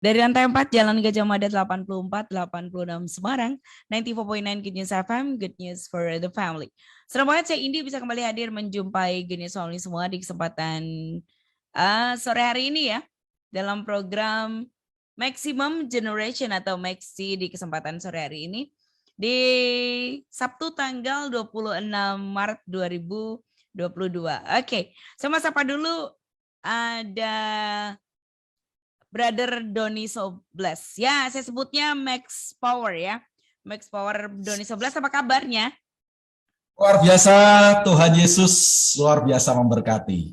Dari lantai 4 Jalan Gajah Mada 84-86 Semarang, 94.9 Good News FM, Good News for the Family. Senang banget saya Indi bisa kembali hadir menjumpai Good News Family semua di kesempatan sore hari ini ya, dalam program Maximum Generation atau Maxi di kesempatan sore hari ini di Sabtu tanggal 26 Maret 2022. Oke, sama sapa dulu ada Brother Doni Sobles. Ya, saya sebutnya Max Power ya. Max Power Doni Sobles, apa kabarnya? Luar biasa, Tuhan Yesus luar biasa memberkati.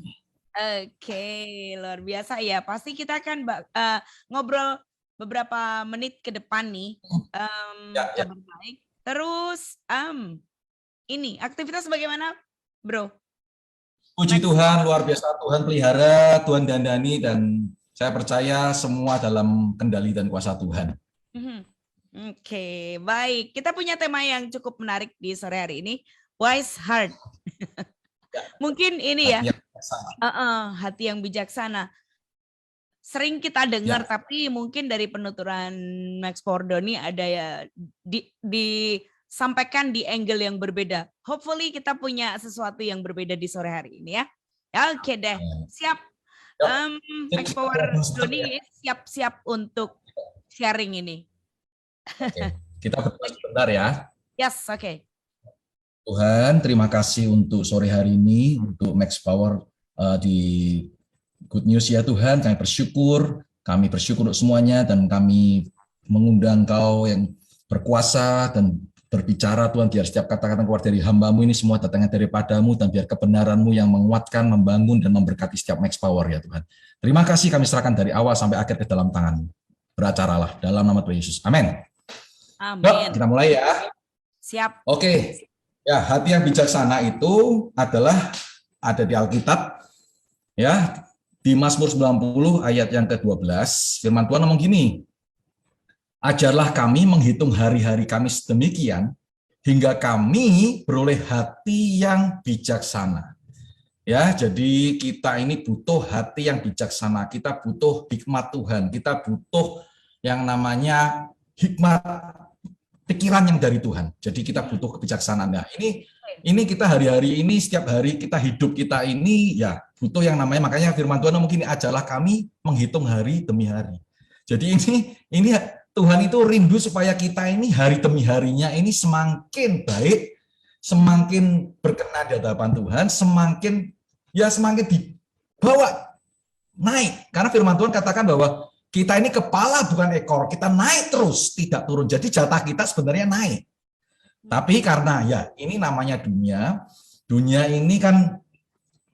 Oke, luar biasa ya. Pasti kita akan ngobrol beberapa menit ke depan nih. Kabar baik. Terus, ini aktivitas bagaimana, bro? Puji Tuhan, luar biasa. Tuhan pelihara, Tuhan dandani, dan saya percaya semua dalam kendali dan kuasa Tuhan. Oke, baik. Kita punya tema yang cukup menarik di sore hari ini, Wise Heart. Mungkin ini ya, hati yang bijaksana. Sering kita dengar, tapi mungkin dari penuturan Max Pordoni ada ya disampaikan di angle yang berbeda. Hopefully kita punya sesuatu yang berbeda di sore hari ini ya. Oke deh, siap. Max Power Doni siap-siap untuk sharing ini. Oke, kita berdoa sebentar ya. Yes, oke. Tuhan, terima kasih untuk sore hari ini, untuk Max Power di Good News ya Tuhan. Kami bersyukur untuk semuanya, dan kami mengundang Kau yang berkuasa dan berbicara Tuhan, biar setiap kata-kata keluar dari hamba-Mu ini semua datangnya daripada-Mu, dan biar kebenaran-Mu yang menguatkan, membangun, dan memberkati setiap Max Power ya Tuhan. Terima kasih, kami serahkan dari awal sampai akhir ke dalam tangan-Mu. Beracaralah dalam nama Tuhan Yesus. Amin. Amin. Yuk, kita mulai ya. Siap. Oke. Ya, hati yang bijaksana itu adalah ada di Alkitab. Ya, di Mazmur 90 ayat yang ke-12, firman Tuhan ngomong gini, ajarlah kami menghitung hari-hari kami sedemikian, hingga kami beroleh hati yang bijaksana. Ya, jadi kita ini butuh hati yang bijaksana, kita butuh hikmat Tuhan, kita butuh yang namanya hikmat pikiran yang dari Tuhan. Jadi kita butuh kebijaksanaan. Nah, ini kita hari-hari ini, setiap hari kita hidup kita ini ya butuh yang namanya, makanya firman Tuhan mungkin ajarlah kami menghitung hari demi hari. Jadi ini Tuhan itu rindu supaya kita ini hari demi harinya ini semakin baik, semakin berkenan di hadapan Tuhan, semakin dibawa naik. Karena firman Tuhan katakan bahwa kita ini kepala bukan ekor, kita naik terus, tidak turun. Jadi jatah kita sebenarnya naik. Tapi karena ya ini namanya dunia ini kan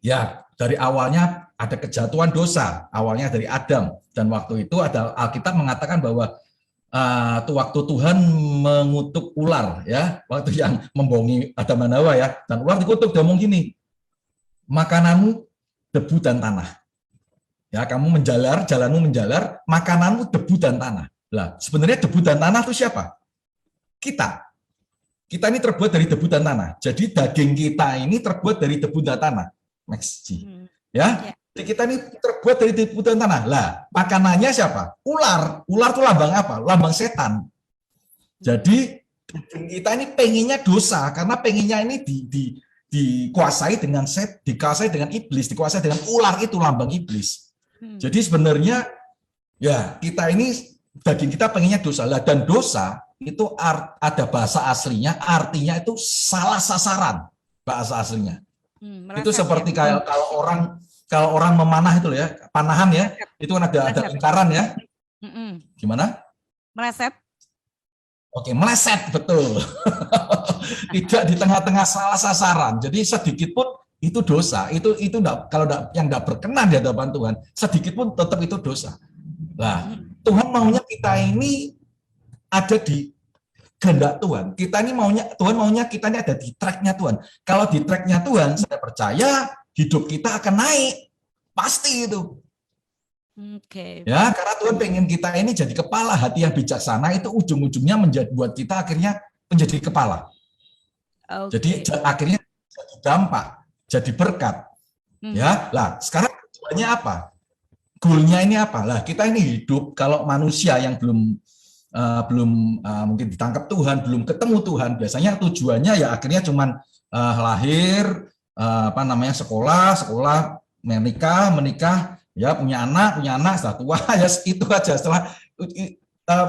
ya dari awalnya ada kejatuhan dosa, awalnya dari Adam, dan waktu itu ada Alkitab mengatakan bahwa waktu Tuhan mengutuk ular ya, waktu yang membohongi Adam dan Hawa ya, dan ular dikutuk, dia ngomong gini, makananmu debu dan tanah. Ya, kamu menjalar, jalanmu menjalar, makananmu debu dan tanah. Lah, sebenarnya debu dan tanah itu siapa? Kita. Kita ini terbuat dari debu dan tanah. Jadi daging kita ini terbuat dari debu dan tanah. Max G. Ya. Jadi kita ini terbuat dari debu dan tanah. Lah, makanannya siapa? Ular. Ular itu lambang apa? Lambang setan. Jadi daging kita ini pengennya dosa, karena pengennya ini dikuasai dengan dikuasai dengan iblis, dikuasai dengan ular, itu lambang iblis. Jadi sebenarnya ya kita ini daging kita pengennya dosa lah, dan dosa itu ada bahasa aslinya, artinya itu salah sasaran bahasa aslinya. Itu seperti kayak kalau orang memanah itu ya, panahan ya, itu kan ada lingkaran ya. Gimana? Meleset. Oke, meleset, betul. Tidak di tengah-tengah salah sasaran. Jadi sedikit pun itu dosa, itu enggak, kalau yang enggak berkenan di hadapan Tuhan, sedikit pun tetap itu dosa. Nah, Tuhan maunya kita ini ada di kehendak Tuhan. Tuhan maunya kita ini ada di tracknya Tuhan. Kalau di tracknya Tuhan, saya percaya hidup kita akan naik, pasti itu. Ya, karena Tuhan pengen kita ini jadi kepala, hati yang bijaksana itu ujung-ujungnya buat kita akhirnya menjadi kepala. Jadi akhirnya jadi dampak, jadi berkat. Ya, lah sekarang tujuannya apa? goalnya ini apa? Lah kita ini hidup kalau manusia yang mungkin ditangkap Tuhan, belum ketemu Tuhan, biasanya tujuannya ya akhirnya cuman lahir, sekolah, menikah, ya punya anak, setelah tua ya itu aja. Setelah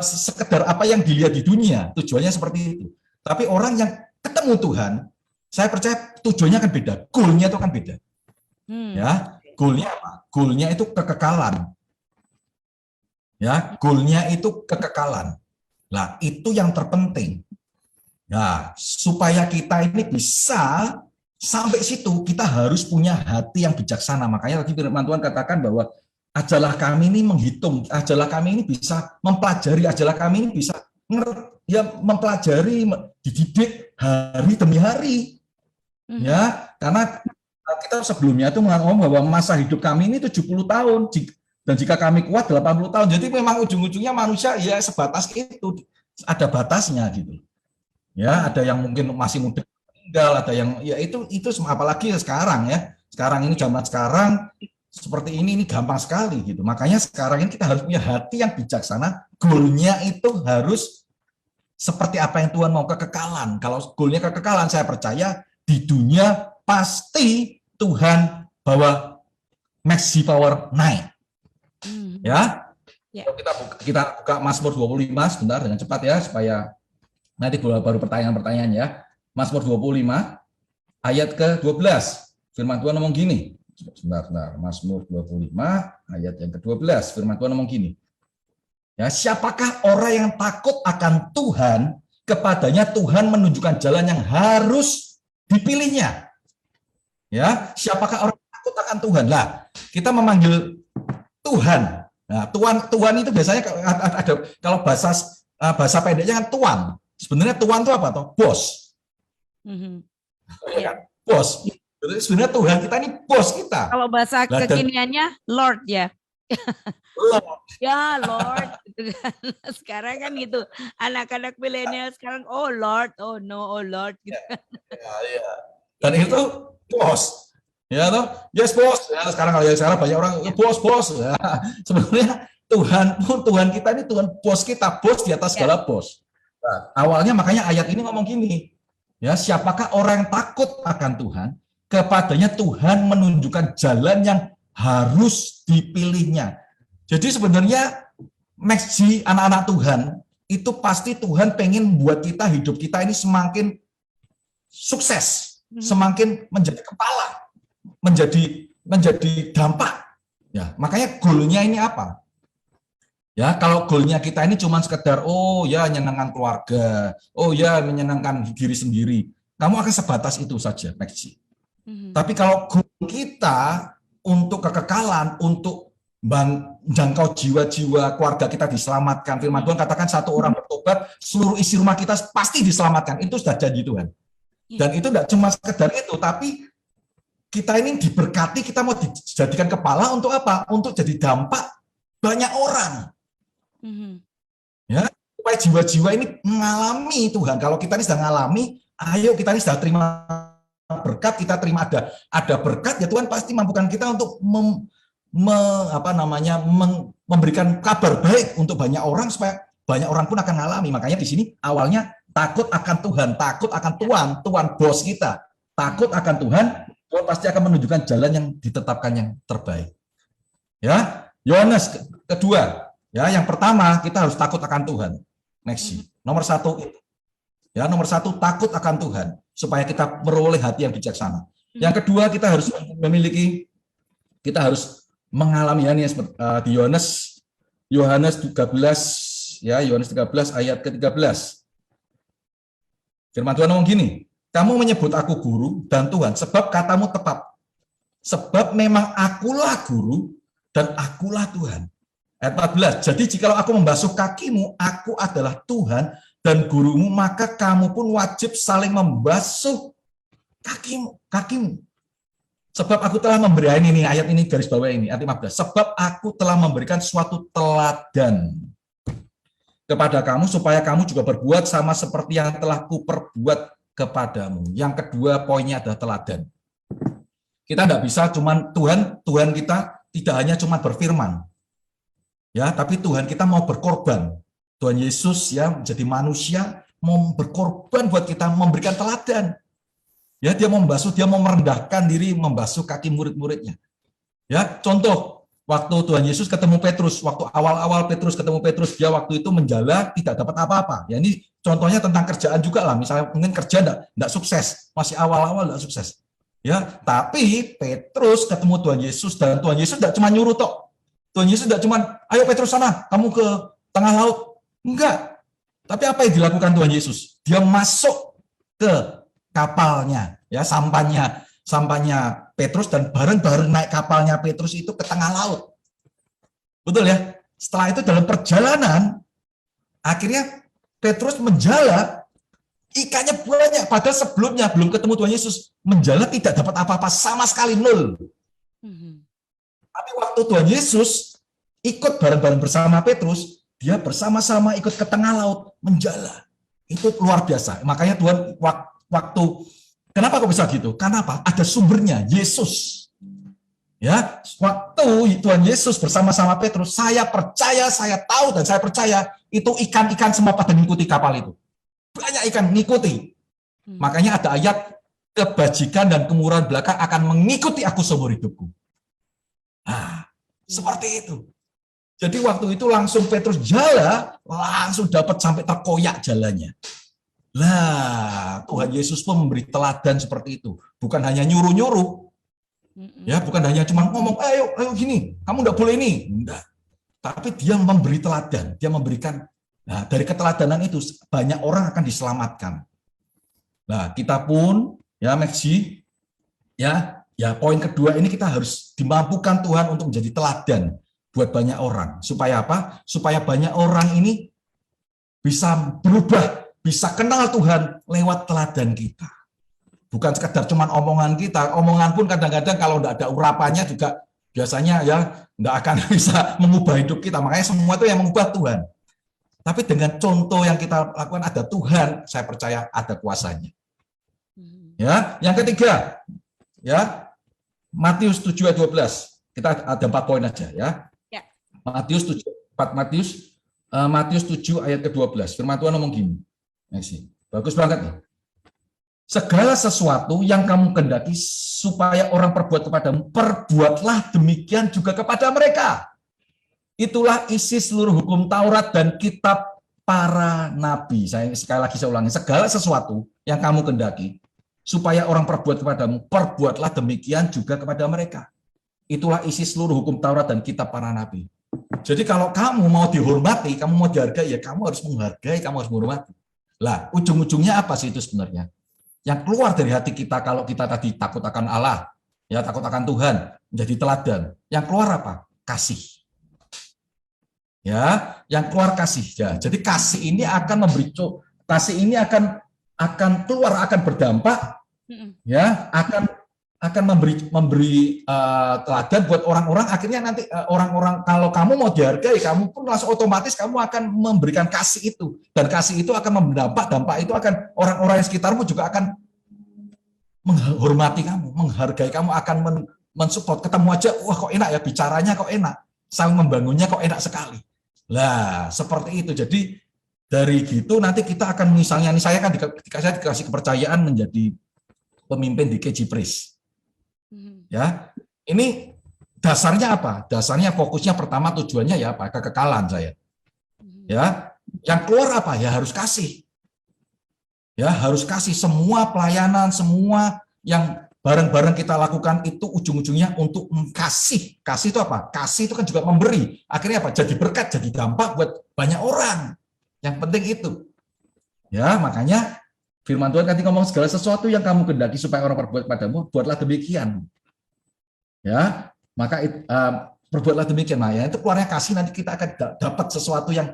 sekedar apa yang dilihat di dunia, tujuannya seperti itu. Tapi orang yang ketemu Tuhan, saya percaya tujuannya akan beda, goalnya itu akan beda. Ya, goalnya apa? Goalnya itu kekekalan. Ya, goalnya itu kekekalan. Nah, itu yang terpenting. Nah, supaya kita ini bisa sampai situ, kita harus punya hati yang bijaksana. Makanya tadi firman Tuhan katakan bahwa ajalah kami ini menghitung, ajalah kami ini bisa mempelajari, ajalah kami ini bisa mempelajari, dididik hari demi hari. Ya, karena kita sebelumnya itu mengatakan bahwa masa hidup kami ini 70 tahun. Dan jika kami kuat 80 tahun, jadi memang ujung-ujungnya manusia ya sebatas itu, ada batasnya gitu. Ya, ada yang mungkin masih muda meninggal, ada yang ya itu apalagi sekarang ya. Sekarang ini zaman sekarang seperti ini gampang sekali gitu. Makanya sekarang ini kita harus punya hati yang bijaksana, goalnya itu harus seperti apa yang Tuhan mau, kekekalan. Kalau goalnya kekekalan, saya percaya di dunia pasti Tuhan bawa Maxi Power naik. Ya, kita buka Mazmur 25 sebentar dengan cepat ya, supaya nanti baru pertanyaan-pertanyaan ya. Mazmur 25 ayat ke-12. Firman Tuhan ngomong gini. Sebentar. Mazmur 25 ayat yang ke-12. Firman Tuhan ngomong gini. Ya, siapakah orang yang takut akan Tuhan, kepadanya Tuhan menunjukkan jalan yang harus dipilihnya. Ya, siapakah orang yang takut akan Tuhan? Lah, kita memanggil Tuhan. Nah, Tuhan itu biasanya ada kalau bahasa pendeknya kan tuan. Sebenarnya tuan itu apa toh? Bos. Ya, bos. Sebenarnya Tuhan kita ini bos kita. Kalau bahasa kekiniannya Lord ya. Lord. Ya Lord. Sekarang kan gitu. Anak-anak milenial sekarang Lord, Lord gitu. Ya. Dan itu bos. Ya toh, yes bos. Ya, sekarang banyak orang bos. Ya, sebenarnya Tuhan kita ini Tuhan bos kita, bos di atas segala bos. Nah, awalnya makanya ayat ini ngomong gini. Ya, siapakah orang yang takut akan Tuhan, kepadanya Tuhan menunjukkan jalan yang harus dipilihnya. Jadi sebenarnya Maxi, anak-anak Tuhan, itu pasti Tuhan pengen buat kita, hidup kita ini semakin sukses, semakin menjadi kepala, menjadi dampak. Ya, makanya goalnya ini apa? Ya, kalau goalnya kita ini cuma sekedar menyenangkan keluarga, menyenangkan diri sendiri, kamu akan sebatas itu saja, Maxi. Tapi kalau goal kita untuk kekekalan, untuk menjangkau jiwa-jiwa keluarga kita diselamatkan, firman Tuhan katakan satu orang bertobat, seluruh isi rumah kita pasti diselamatkan. Itu sudah janji Tuhan. Dan itu tidak cuma sekedar itu, tapi kita ini diberkati, kita mau dijadikan kepala untuk apa? Untuk jadi dampak banyak orang. Ya, supaya jiwa-jiwa ini mengalami Tuhan. Kalau kita ini sudah mengalami, ayo kita ini sudah terima berkat, kita terima ada berkat, ya Tuhan pasti mampukan kita untuk memberikan kabar baik untuk banyak orang, supaya banyak orang pun akan mengalami. Makanya di sini awalnya takut akan Tuhan, takut akan Tuhan bos kita, takut akan Tuhan pasti akan menunjukkan jalan yang ditetapkan yang terbaik. Ya, Yohanes kedua. Ya, yang pertama kita harus takut akan Tuhan. Next, nomor satu takut akan Tuhan supaya kita meroleh hati yang bijaksana. Yang kedua kita harus mengalami di Yohanes 13 ya, Yohanes 13 ayat ke-13. Firman Tuhan ngomong gini, kamu menyebut aku guru dan Tuhan sebab katamu tepat. Sebab memang akulah guru dan akulah Tuhan. Ayat 14, jadi jikalau aku membasuh kakimu, aku adalah Tuhan dan gurumu, maka kamu pun wajib saling membasuh kakimu. Sebab aku telah memberikan ini, ayat ini garis bawah ini, ayat 15. Sebab aku telah memberikan suatu teladan kepada kamu, supaya kamu juga berbuat sama seperti yang telah kuperbuat kepadamu. Yang kedua poinnya adalah teladan. Kita tidak bisa cuman Tuhan kita tidak hanya cuma berfirman, ya, tapi Tuhan kita mau berkorban. Tuhan Yesus ya menjadi manusia, mau berkorban buat kita, memberikan teladan. Ya, dia mau membasuh, dia mau merendahkan diri, membasuh kaki murid-muridnya. Ya, contoh waktu Tuhan Yesus ketemu Petrus, waktu awal-awal Petrus ketemu Petrus, dia waktu itu menjala tidak dapat apa-apa. Ya, ini contohnya tentang kerjaan juga lah, misalnya mungkin kerja enggak sukses, masih awal-awal enggak sukses. Ya, tapi Petrus ketemu Tuhan Yesus dan Tuhan Yesus enggak cuma nyuruh tok. Tuhan Yesus enggak cuma, ayo Petrus sana, kamu ke tengah laut. Enggak. Tapi apa yang dilakukan Tuhan Yesus? Dia masuk ke kapalnya, ya, sampannya Petrus, dan bareng-bareng naik kapalnya Petrus itu ke tengah laut. Betul ya? Setelah itu dalam perjalanan, akhirnya Petrus menjala, ikannya banyak. Padahal sebelumnya belum ketemu Tuhan Yesus, menjala tidak dapat apa-apa sama sekali, nol. Tapi waktu Tuhan Yesus ikut bareng-bareng bersama Petrus, dia bersama-sama ikut ke tengah laut, menjala. Itu luar biasa. Makanya Tuhan waktu, kenapa kok bisa gitu? Karena apa? Ada sumbernya, Yesus. Ya, waktu Tuhan Yesus bersama-sama Petrus, saya percaya, saya tahu, dan saya percaya itu ikan-ikan semua pada mengikuti kapal itu. Banyak ikan mengikuti. Makanya ada ayat, kebajikan dan kemurahan belaka akan mengikuti aku seumur hidupku. Nah, seperti itu. Jadi waktu itu langsung Petrus jala, langsung dapat sampai terkoyak jalannya. Lah, Tuhan Yesus pun memberi teladan seperti itu. Bukan hanya nyuruh-nyuruh. Ya, bukan hanya cuma ngomong, ayo gini, kamu enggak boleh ini. Enggak. Tapi dia memberi teladan, dia memberikan, nah, dari keteladanan itu banyak orang akan diselamatkan. Nah, kita pun ya Maxi, ya poin kedua ini kita harus dimampukan Tuhan untuk menjadi teladan buat banyak orang. Supaya apa? Supaya banyak orang ini bisa berubah, bisa kenal Tuhan lewat teladan kita. Bukan sekedar cuma omongan kita, omongan pun kadang-kadang kalau tidak ada urapannya juga biasanya ya tidak akan bisa mengubah hidup kita. Makanya semua itu yang mengubah Tuhan. Tapi dengan contoh yang kita lakukan ada Tuhan, saya percaya ada kuasanya. Ya, yang ketiga, ya Matius 7 ayat 12. Kita ada 4 poin aja ya. Matius 7 ayat ke-12. Firman Tuhan ngomong gini. Bagus banget nih. Segala sesuatu yang kamu kehendaki supaya orang perbuat kepadamu, perbuatlah demikian juga kepada mereka. Itulah isi seluruh hukum Taurat dan kitab para nabi. Sekali lagi saya ulangi, segala sesuatu yang kamu kehendaki supaya orang perbuat kepadamu, perbuatlah demikian juga kepada mereka. Itulah isi seluruh hukum Taurat dan kitab para nabi. Jadi kalau kamu mau dihormati, kamu mau dihargai, ya kamu harus menghargai, kamu harus menghormati. Lah, ujung-ujungnya apa sih itu sebenarnya? Yang keluar dari hati kita kalau kita tadi takut akan Allah, ya takut akan Tuhan, menjadi teladan. Yang keluar apa? Kasih. Ya, yang keluar kasih. Ya, jadi kasih ini akan memberi, kasih ini akan keluar, akan berdampak, ya, akan memberi teladan buat orang-orang. Akhirnya nanti orang-orang, kalau kamu mau dihargai, kamu pun langsung otomatis kamu akan memberikan kasih itu, dan kasih itu akan dampak itu akan orang-orang yang sekitarmu juga akan menghormati kamu, menghargai kamu, akan mensupport. Ketemu aja, wah kok enak ya bicaranya, kok enak, saling membangunnya kok enak sekali. Lah seperti itu. Jadi dari gitu nanti kita akan, misalnya nih, saya kan ketika saya dikasih kepercayaan menjadi pemimpin di KJ Praise. Ya, ini dasarnya apa? Dasarnya fokusnya pertama tujuannya ya apa? Kekekalan saya. Ya, yang keluar apa? Ya harus kasih. Ya, harus kasih semua pelayanan, semua yang bareng-bareng kita lakukan itu ujung-ujungnya untuk mengkasih. Kasih itu apa? Kasih itu kan juga memberi. Akhirnya apa? Jadi berkat, jadi dampak buat banyak orang. Yang penting itu. Ya, makanya firman Tuhan tadi ngomong segala sesuatu yang kamu kehendaki supaya orang perbuat padamu, buatlah demikian. Ya, maka perbuatlah demikian. Nah, ya itu keluarnya kasih, nanti kita akan dapat sesuatu yang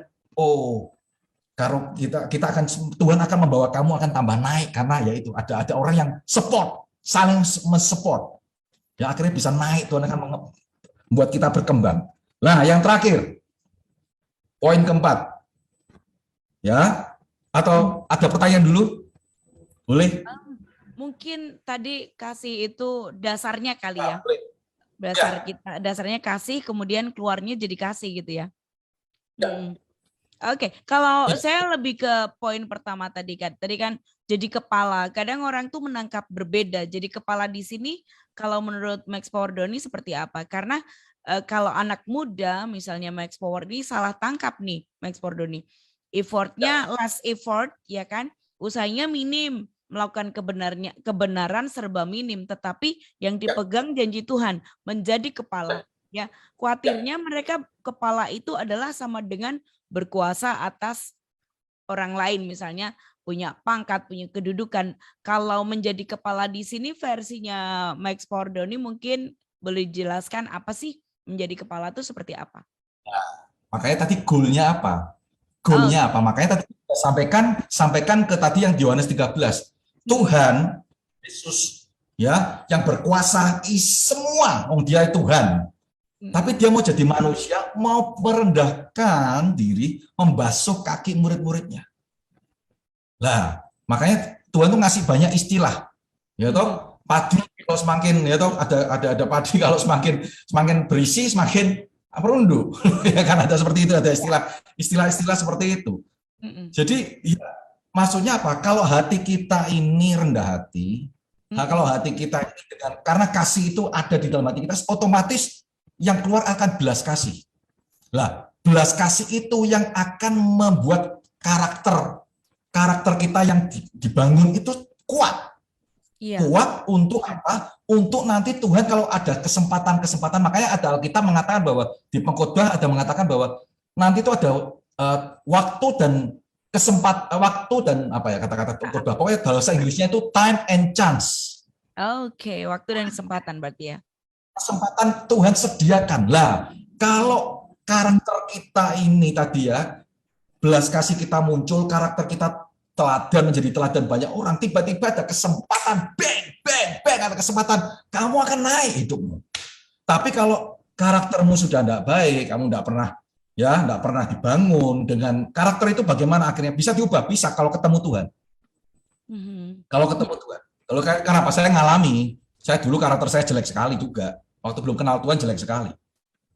kalau kita akan, Tuhan akan membawa kamu akan tambah naik, karena ya itu ada orang yang support, saling mensupport. Ya akhirnya bisa naik, Tuhan akan membuat kita berkembang. Nah, yang terakhir, poin keempat. Ya, atau ada pertanyaan dulu? Boleh? Mungkin tadi kasih itu dasarnya kali ya. Dasarnya kasih, kemudian keluarnya jadi kasih gitu ya. Oke, kalau saya lebih ke poin pertama tadi kan. Tadi kan jadi kepala. Kadang orang tuh menangkap berbeda. Jadi kepala di sini kalau menurut Max Power Doni seperti apa? Karena kalau anak muda misalnya Max Power ini salah tangkap nih Max Power Doni. Effortnya last effort ya kan? Usahanya minim, melakukan kebenaran serba minim, tetapi yang dipegang janji Tuhan menjadi kepala. Ya, khawatirnya mereka kepala itu adalah sama dengan berkuasa atas orang lain, misalnya punya pangkat, punya kedudukan. Kalau menjadi kepala di sini versinya Max Pordoni mungkin boleh jelaskan apa sih menjadi kepala itu seperti apa? Makanya tadi goalnya apa? Goalnya apa? Makanya tadi sampaikan ke tadi yang di Yohanes 13. Tuhan Yesus ya yang berkuasa semua, dia Tuhan. Tapi dia mau jadi manusia, mau merendahkan diri, membasuh kaki murid-muridnya. Nah, makanya Tuhan tuh ngasih banyak istilah. Ya toh, padi kalau semakin ya toh ada padi kalau semakin berisi semakin perunduk. Ya kan ada seperti itu, ada istilah seperti itu. Jadi ya, maksudnya apa? Kalau hati kita ini rendah hati, kalau hati kita ini karena kasih itu ada di dalam hati kita, otomatis yang keluar akan belas kasih. Lah, belas kasih itu yang akan membuat karakter kita yang dibangun itu kuat. Iya. Kuat untuk apa? Untuk nanti Tuhan kalau ada kesempatan, makanya ada Alkitab mengatakan bahwa di Pengkhotbah ada mengatakan bahwa nanti itu ada waktu dan apa ya kata-kata Pengkhotbah. Pokoknya bahasa Inggrisnya itu time and chance. Oke, waktu dan kesempatan berarti ya. Kesempatan Tuhan sediakan. Lah, kalau karakter kita ini tadi ya, belas kasih kita muncul, karakter kita menjadi teladan banyak orang, tiba-tiba ada kesempatan, ada kesempatan, kamu akan naik hidupmu. Tapi kalau karaktermu sudah tidak baik, kamu tidak pernah dibangun dengan karakter itu, bagaimana akhirnya bisa diubah? Bisa kalau ketemu Tuhan. Kalau ketemu Tuhan. Kalau kenapa saya ngalami? Saya dulu karakter saya jelek sekali juga. Waktu belum kenal Tuhan jelek sekali.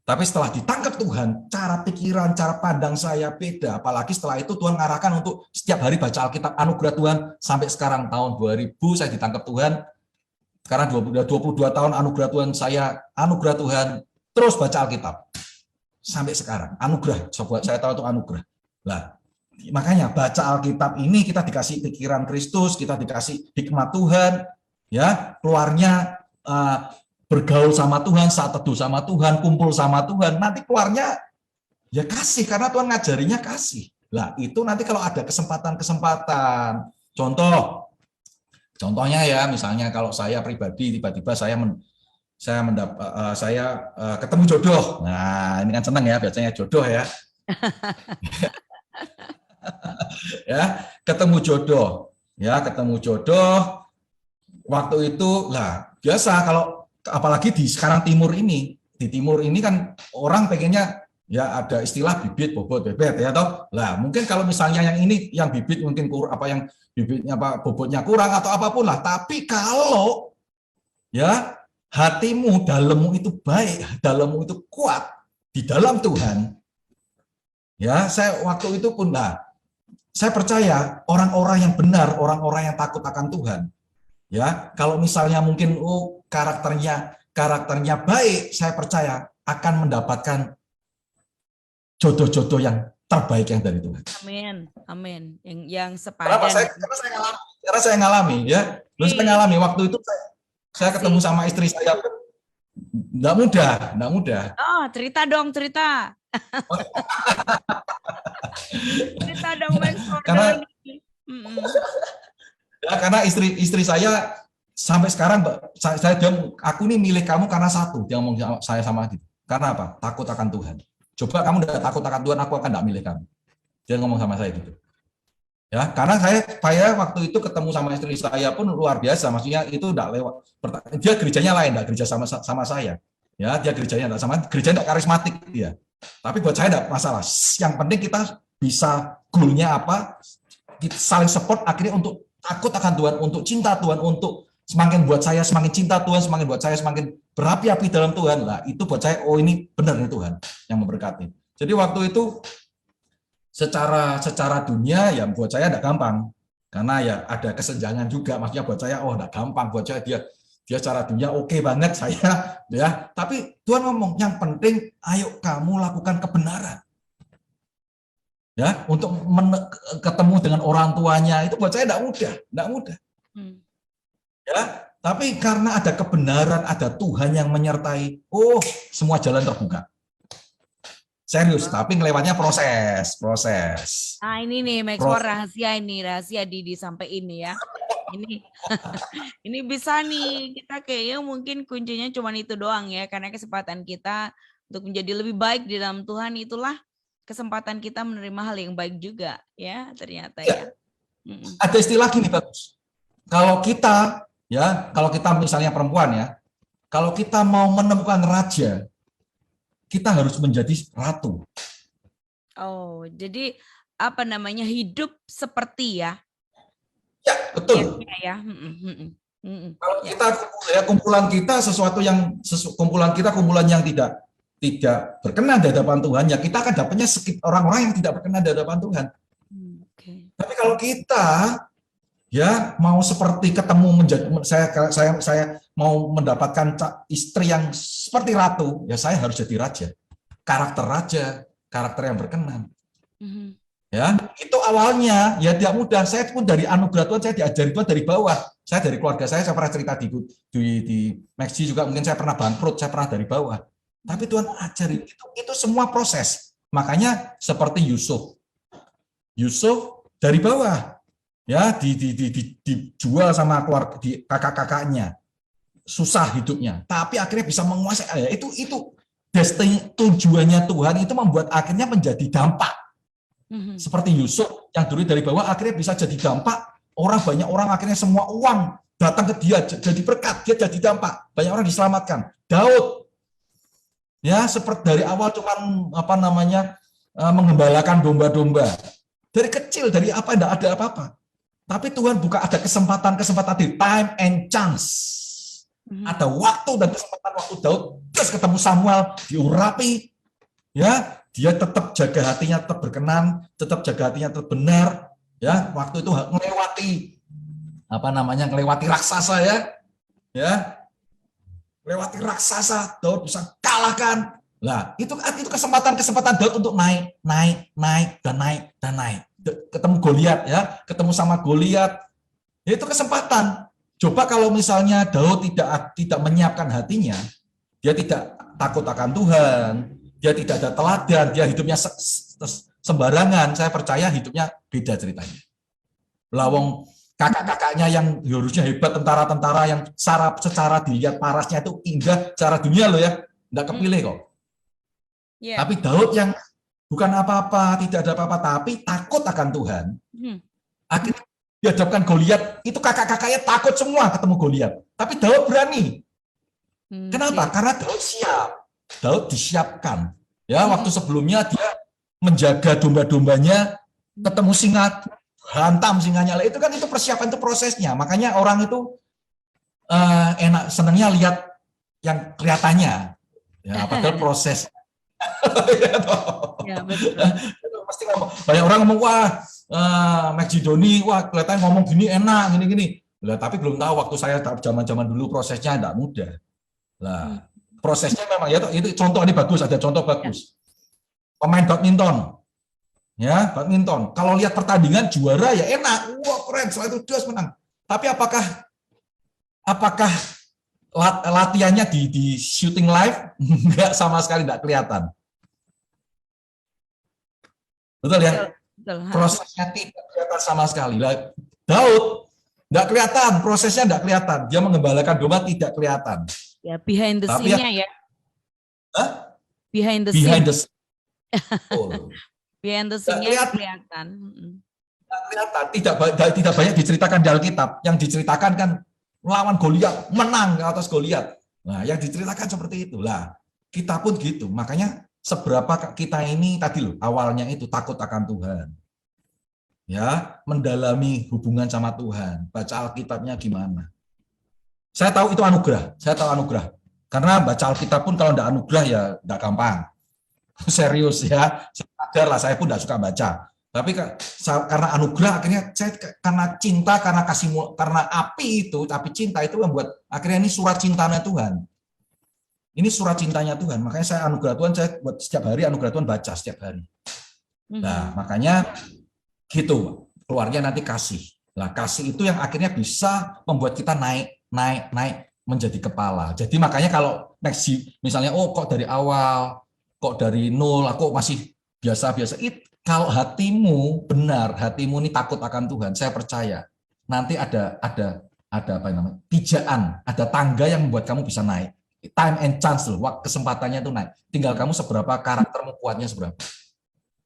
Tapi setelah ditangkap Tuhan, cara pikiran, cara pandang saya beda. Apalagi setelah itu Tuhan ngarahkan untuk setiap hari baca Alkitab, anugerah Tuhan. Sampai sekarang tahun 2000 saya ditangkap Tuhan. Sekarang 22 tahun anugerah Tuhan terus baca Alkitab. Sampai sekarang, anugerah. Saya tahu itu anugerah. Nah, makanya baca Alkitab ini kita dikasih pikiran Kristus, kita dikasih hikmat Tuhan, ya keluarnya bergaul sama Tuhan, saat teduh sama Tuhan, kumpul sama Tuhan, nanti keluarnya ya kasih, karena Tuhan ngajarinya kasih. Lah itu nanti kalau ada kesempatan, contohnya ya, misalnya kalau saya pribadi tiba-tiba saya ketemu jodoh. Nah ini kan senang ya, biasanya jodoh ya. Ketemu jodoh. Waktu itu lah biasa kalau apalagi di sekarang di timur ini kan orang pengennya ya ada istilah bibit bobot bebet ya toh. Lah mungkin kalau misalnya yang bibit mungkin yang bibitnya bobotnya kurang atau apapun lah, tapi kalau ya hatimu, dalammu itu baik, dalammu itu kuat di dalam Tuhan. Ya, saya waktu itu pun saya percaya orang-orang yang benar, orang-orang yang takut akan Tuhan. Ya, kalau misalnya mungkin karakternya baik, saya percaya akan mendapatkan jodoh-jodoh yang terbaik yang dari Tuhan. Amin. Yang sepadan. Karena saya ngalami ya. Saya ngalami waktu itu saya ketemu sama istri saya. Enggak mudah. Oh, cerita dong. Cerita dong, Mas. Karena istri saya sampai sekarang saya bilang, aku ini milih kamu karena satu, dia ngomong saya sama gitu. Karena apa? Takut akan Tuhan. Coba kamu tidak takut akan Tuhan, aku akan tidak milih kamu. Dia ngomong sama saya gitu. Ya, karena saya waktu itu ketemu sama istri saya pun luar biasa, maksudnya itu tidak lewat. Dia gerejanya lain, tidak gereja sama saya. Ya, dia gerejanya tidak karismatik dia. Tapi buat saya tidak masalah. Yang penting kita bisa goalnya apa? Kita saling support akhirnya untuk takut akan Tuhan, untuk cinta Tuhan, untuk semakin buat saya semakin cinta Tuhan, semakin buat saya semakin berapi-api dalam Tuhan lah. Itu buat saya, oh ini benar nih Tuhan yang memberkati. Jadi waktu itu secara dunia ya buat saya tidak gampang, karena ya ada kesenjangan juga. Maksudnya buat saya, oh tidak gampang buat saya, dia secara dunia oke banget saya, ya. Tapi Tuhan ngomong yang penting, ayo kamu lakukan kebenaran. Ya, untuk ketemu dengan orang tuanya itu buat saya tidak mudah. Ya, tapi karena ada kebenaran, ada Tuhan yang menyertai, oh semua jalan terbuka. Serius, tapi ngelewatnya proses. Nah ini nih Maxwell rahasia Didi sampai ini ya. Ini ini bisa nih, kita kayaknya mungkin kuncinya cuma itu doang ya, karena kesempatan kita untuk menjadi lebih baik di dalam Tuhan, itulah kesempatan kita menerima hal yang baik juga ya ternyata ya. Ada istilah gini bagus. Kalau kita misalnya perempuan ya, kalau kita mau menemukan raja, kita harus menjadi ratu. Oh, jadi apa namanya, hidup seperti ya? Ya, betul. Ya. Kalau kita kumpulan kita kumpulan yang tidak berkenan di hadapan Tuhan, ya kita akan dapatnya orang-orang yang tidak berkenan di hadapan Tuhan. Tapi kalau kita ya mau seperti saya mau mendapatkan istri yang seperti ratu, ya saya harus jadi raja, karakter yang berkenan. Ya, itu awalnya ya tidak mudah. Saya pun dari anugerah Tuhan, saya diajari Tuhan dari bawah. Saya dari keluarga saya pernah cerita di Maxi juga, mungkin saya pernah bangkrut, saya pernah dari bawah. Tapi Tuhan ajarin itu semua proses. Makanya seperti Yusuf dari bawah. Ya, dijual sama keluarga, kakak-kakaknya, susah hidupnya, tapi akhirnya bisa menguasai. Ya, itu tujuannya Tuhan, itu membuat akhirnya menjadi dampak. Seperti Yusuf yang dulu dari bawah akhirnya bisa jadi dampak. Banyak orang akhirnya semua uang datang ke dia, jadi berkat, dia jadi dampak. Banyak orang diselamatkan. Daud, ya seperti dari awal cuman mengembalakan domba-domba. Dari kecil, dari tidak ada apa-apa. Tapi Tuhan buka ada kesempatan di time and chance. Ada waktu dan kesempatan waktu Daud terus ketemu Samuel, diurapi, ya dia tetap jaga hatinya tetap berkenan, tetap jaga hatinya tetap benar, ya waktu itu melewati raksasa melewati raksasa, Daud bisa kalahkan. Nah itu kesempatan Daud untuk naik. Ketemu Goliat, ya ketemu sama Goliat, ya, itu kesempatan. Coba kalau misalnya Daud tidak menyiapkan hatinya, dia tidak takut akan Tuhan, dia tidak ada teladan, dia hidupnya sembarangan, saya percaya hidupnya beda ceritanya. Lawong kakak-kakaknya yang harusnya hebat, tentara-tentara yang secara dilihat parasnya itu indah secara dunia loh ya, enggak kepilih kok. Yeah. Tapi Daud yang bukan apa-apa, tidak ada apa-apa, tapi takut akan Tuhan. Akhirnya dihadapkan Goliat, itu kakak-kakaknya takut semua ketemu Goliat. Tapi Daud berani. Kenapa? Karena Daud disiapkan. Ya, waktu sebelumnya dia menjaga domba-dombanya, ketemu singa, hantam singanya. Itu persiapan, itu prosesnya. Makanya orang itu senangnya lihat yang kelihatannya. Ya, padahal proses. Ya, betul. Pasti banyak orang ngomong, wah Maxi Doni, wah kelihatan ngomong gini enak, gini. Lah, tapi belum tahu waktu saya zaman-zaman dulu prosesnya tidak mudah. Lah, prosesnya memang ya itu contoh ini bagus, ada contoh bagus. Pemain badminton. Ya, badminton. Kalau lihat pertandingan juara ya enak, wah keren, setelah itu dia menang. Tapi apakah latihannya di shooting live? Enggak, sama sekali enggak kelihatan. Betul ya? Betul. Prosesnya tidak kelihatan sama sekali. Daud enggak kelihatan, prosesnya enggak kelihatan. Dia mengembalakan domba tidak kelihatan. Ya, behind the scene-nya ya. Behind the scene. Oh. Behind the scene-nya kelihatan. Kelihatan, tidak banyak diceritakan di Alkitab. Yang diceritakan kan melawan Goliat, menang ke atas Goliat. Nah, yang diceritakan seperti itulah. Kita pun gitu. Makanya seberapa kita ini tadi loh, awalnya itu takut akan Tuhan. Ya, mendalami hubungan sama Tuhan, baca Alkitabnya gimana. Saya tahu itu anugerah. Karena baca Alkitab pun kalau tidak anugerah ya tidak gampang. Serius ya, sadar lah, saya pun tidak suka baca. Tapi karena anugerah akhirnya saya karena cinta, karena kasih, karena api itu, tapi cinta itu membuat akhirnya ini surat cintanya Tuhan. Ini surat cintanya Tuhan. Makanya saya anugerah Tuhan, saya buat setiap hari anugerah Tuhan baca setiap hari. Nah, makanya gitu, keluarnya nanti kasih. Nah, kasih itu yang akhirnya bisa membuat kita naik menjadi kepala. Jadi makanya kalau next misalnya, oh kok dari awal, kok dari nol, aku masih biasa-biasa. Kalau hatimu benar, hatimu ini takut akan Tuhan, saya percaya nanti ada apa namanya, pijaan, ada tangga yang membuat kamu bisa naik. Time and chance loh, kesempatannya itu naik. Tinggal kamu seberapa karaktermu kuatnya seberapa.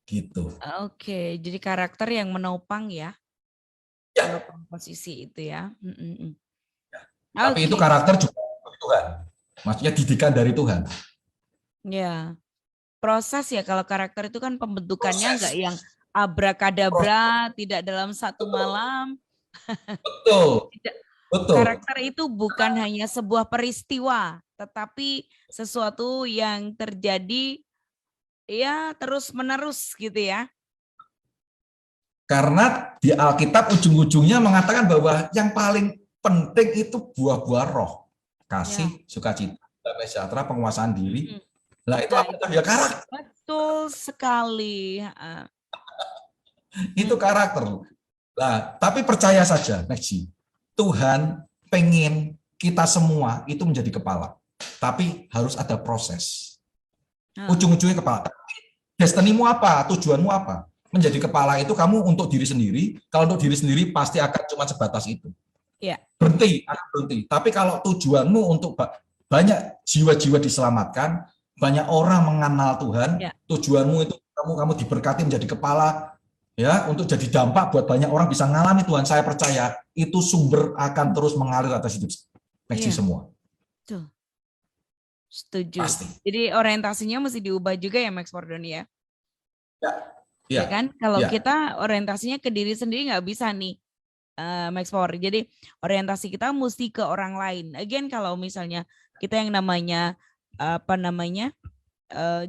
Gitu. Oke, jadi karakter yang menopang ya. Menopang posisi itu ya. Tapi itu karakter juga dari Tuhan. Maksudnya didikan dari Tuhan. Ya. Proses ya, kalau karakter itu kan pembentukannya enggak yang abrakadabra, tidak dalam satu malam. Betul. Betul. Karakter itu bukan hanya sebuah peristiwa, tetapi sesuatu yang terjadi ya terus-menerus gitu ya. Karena di Alkitab ujung-ujungnya mengatakan bahwa yang paling penting itu buah-buah roh. Kasih, sukacita, damai sejahtera, penguasaan diri. Nah, itu apa ya, karakter. Betul sekali. Itu karakter. Nah, tapi percaya saja, Nexi, Tuhan pengen kita semua itu menjadi kepala. Tapi harus ada proses. Ujung-ujungnya kepala. Destinimu apa? Tujuanmu apa? Menjadi kepala itu kamu untuk diri sendiri. Kalau untuk diri sendiri pasti akan cuma sebatas itu. Berhenti, akan berhenti. Tapi kalau tujuanmu untuk banyak jiwa-jiwa diselamatkan, banyak orang mengenal Tuhan, tujuanmu itu kamu diberkati menjadi kepala, ya, untuk jadi dampak buat banyak orang bisa mengalami Tuhan. Saya percaya itu sumber akan terus mengalir atas hidup semua. Tuh. Setuju. Pasti. Jadi orientasinya mesti diubah juga ya, Max Mordoni ya. Ya kan? Kalau kita orientasinya ke diri sendiri nggak bisa nih, Max Power. Jadi orientasi kita mesti ke orang lain. Again, kalau misalnya kita yang namanya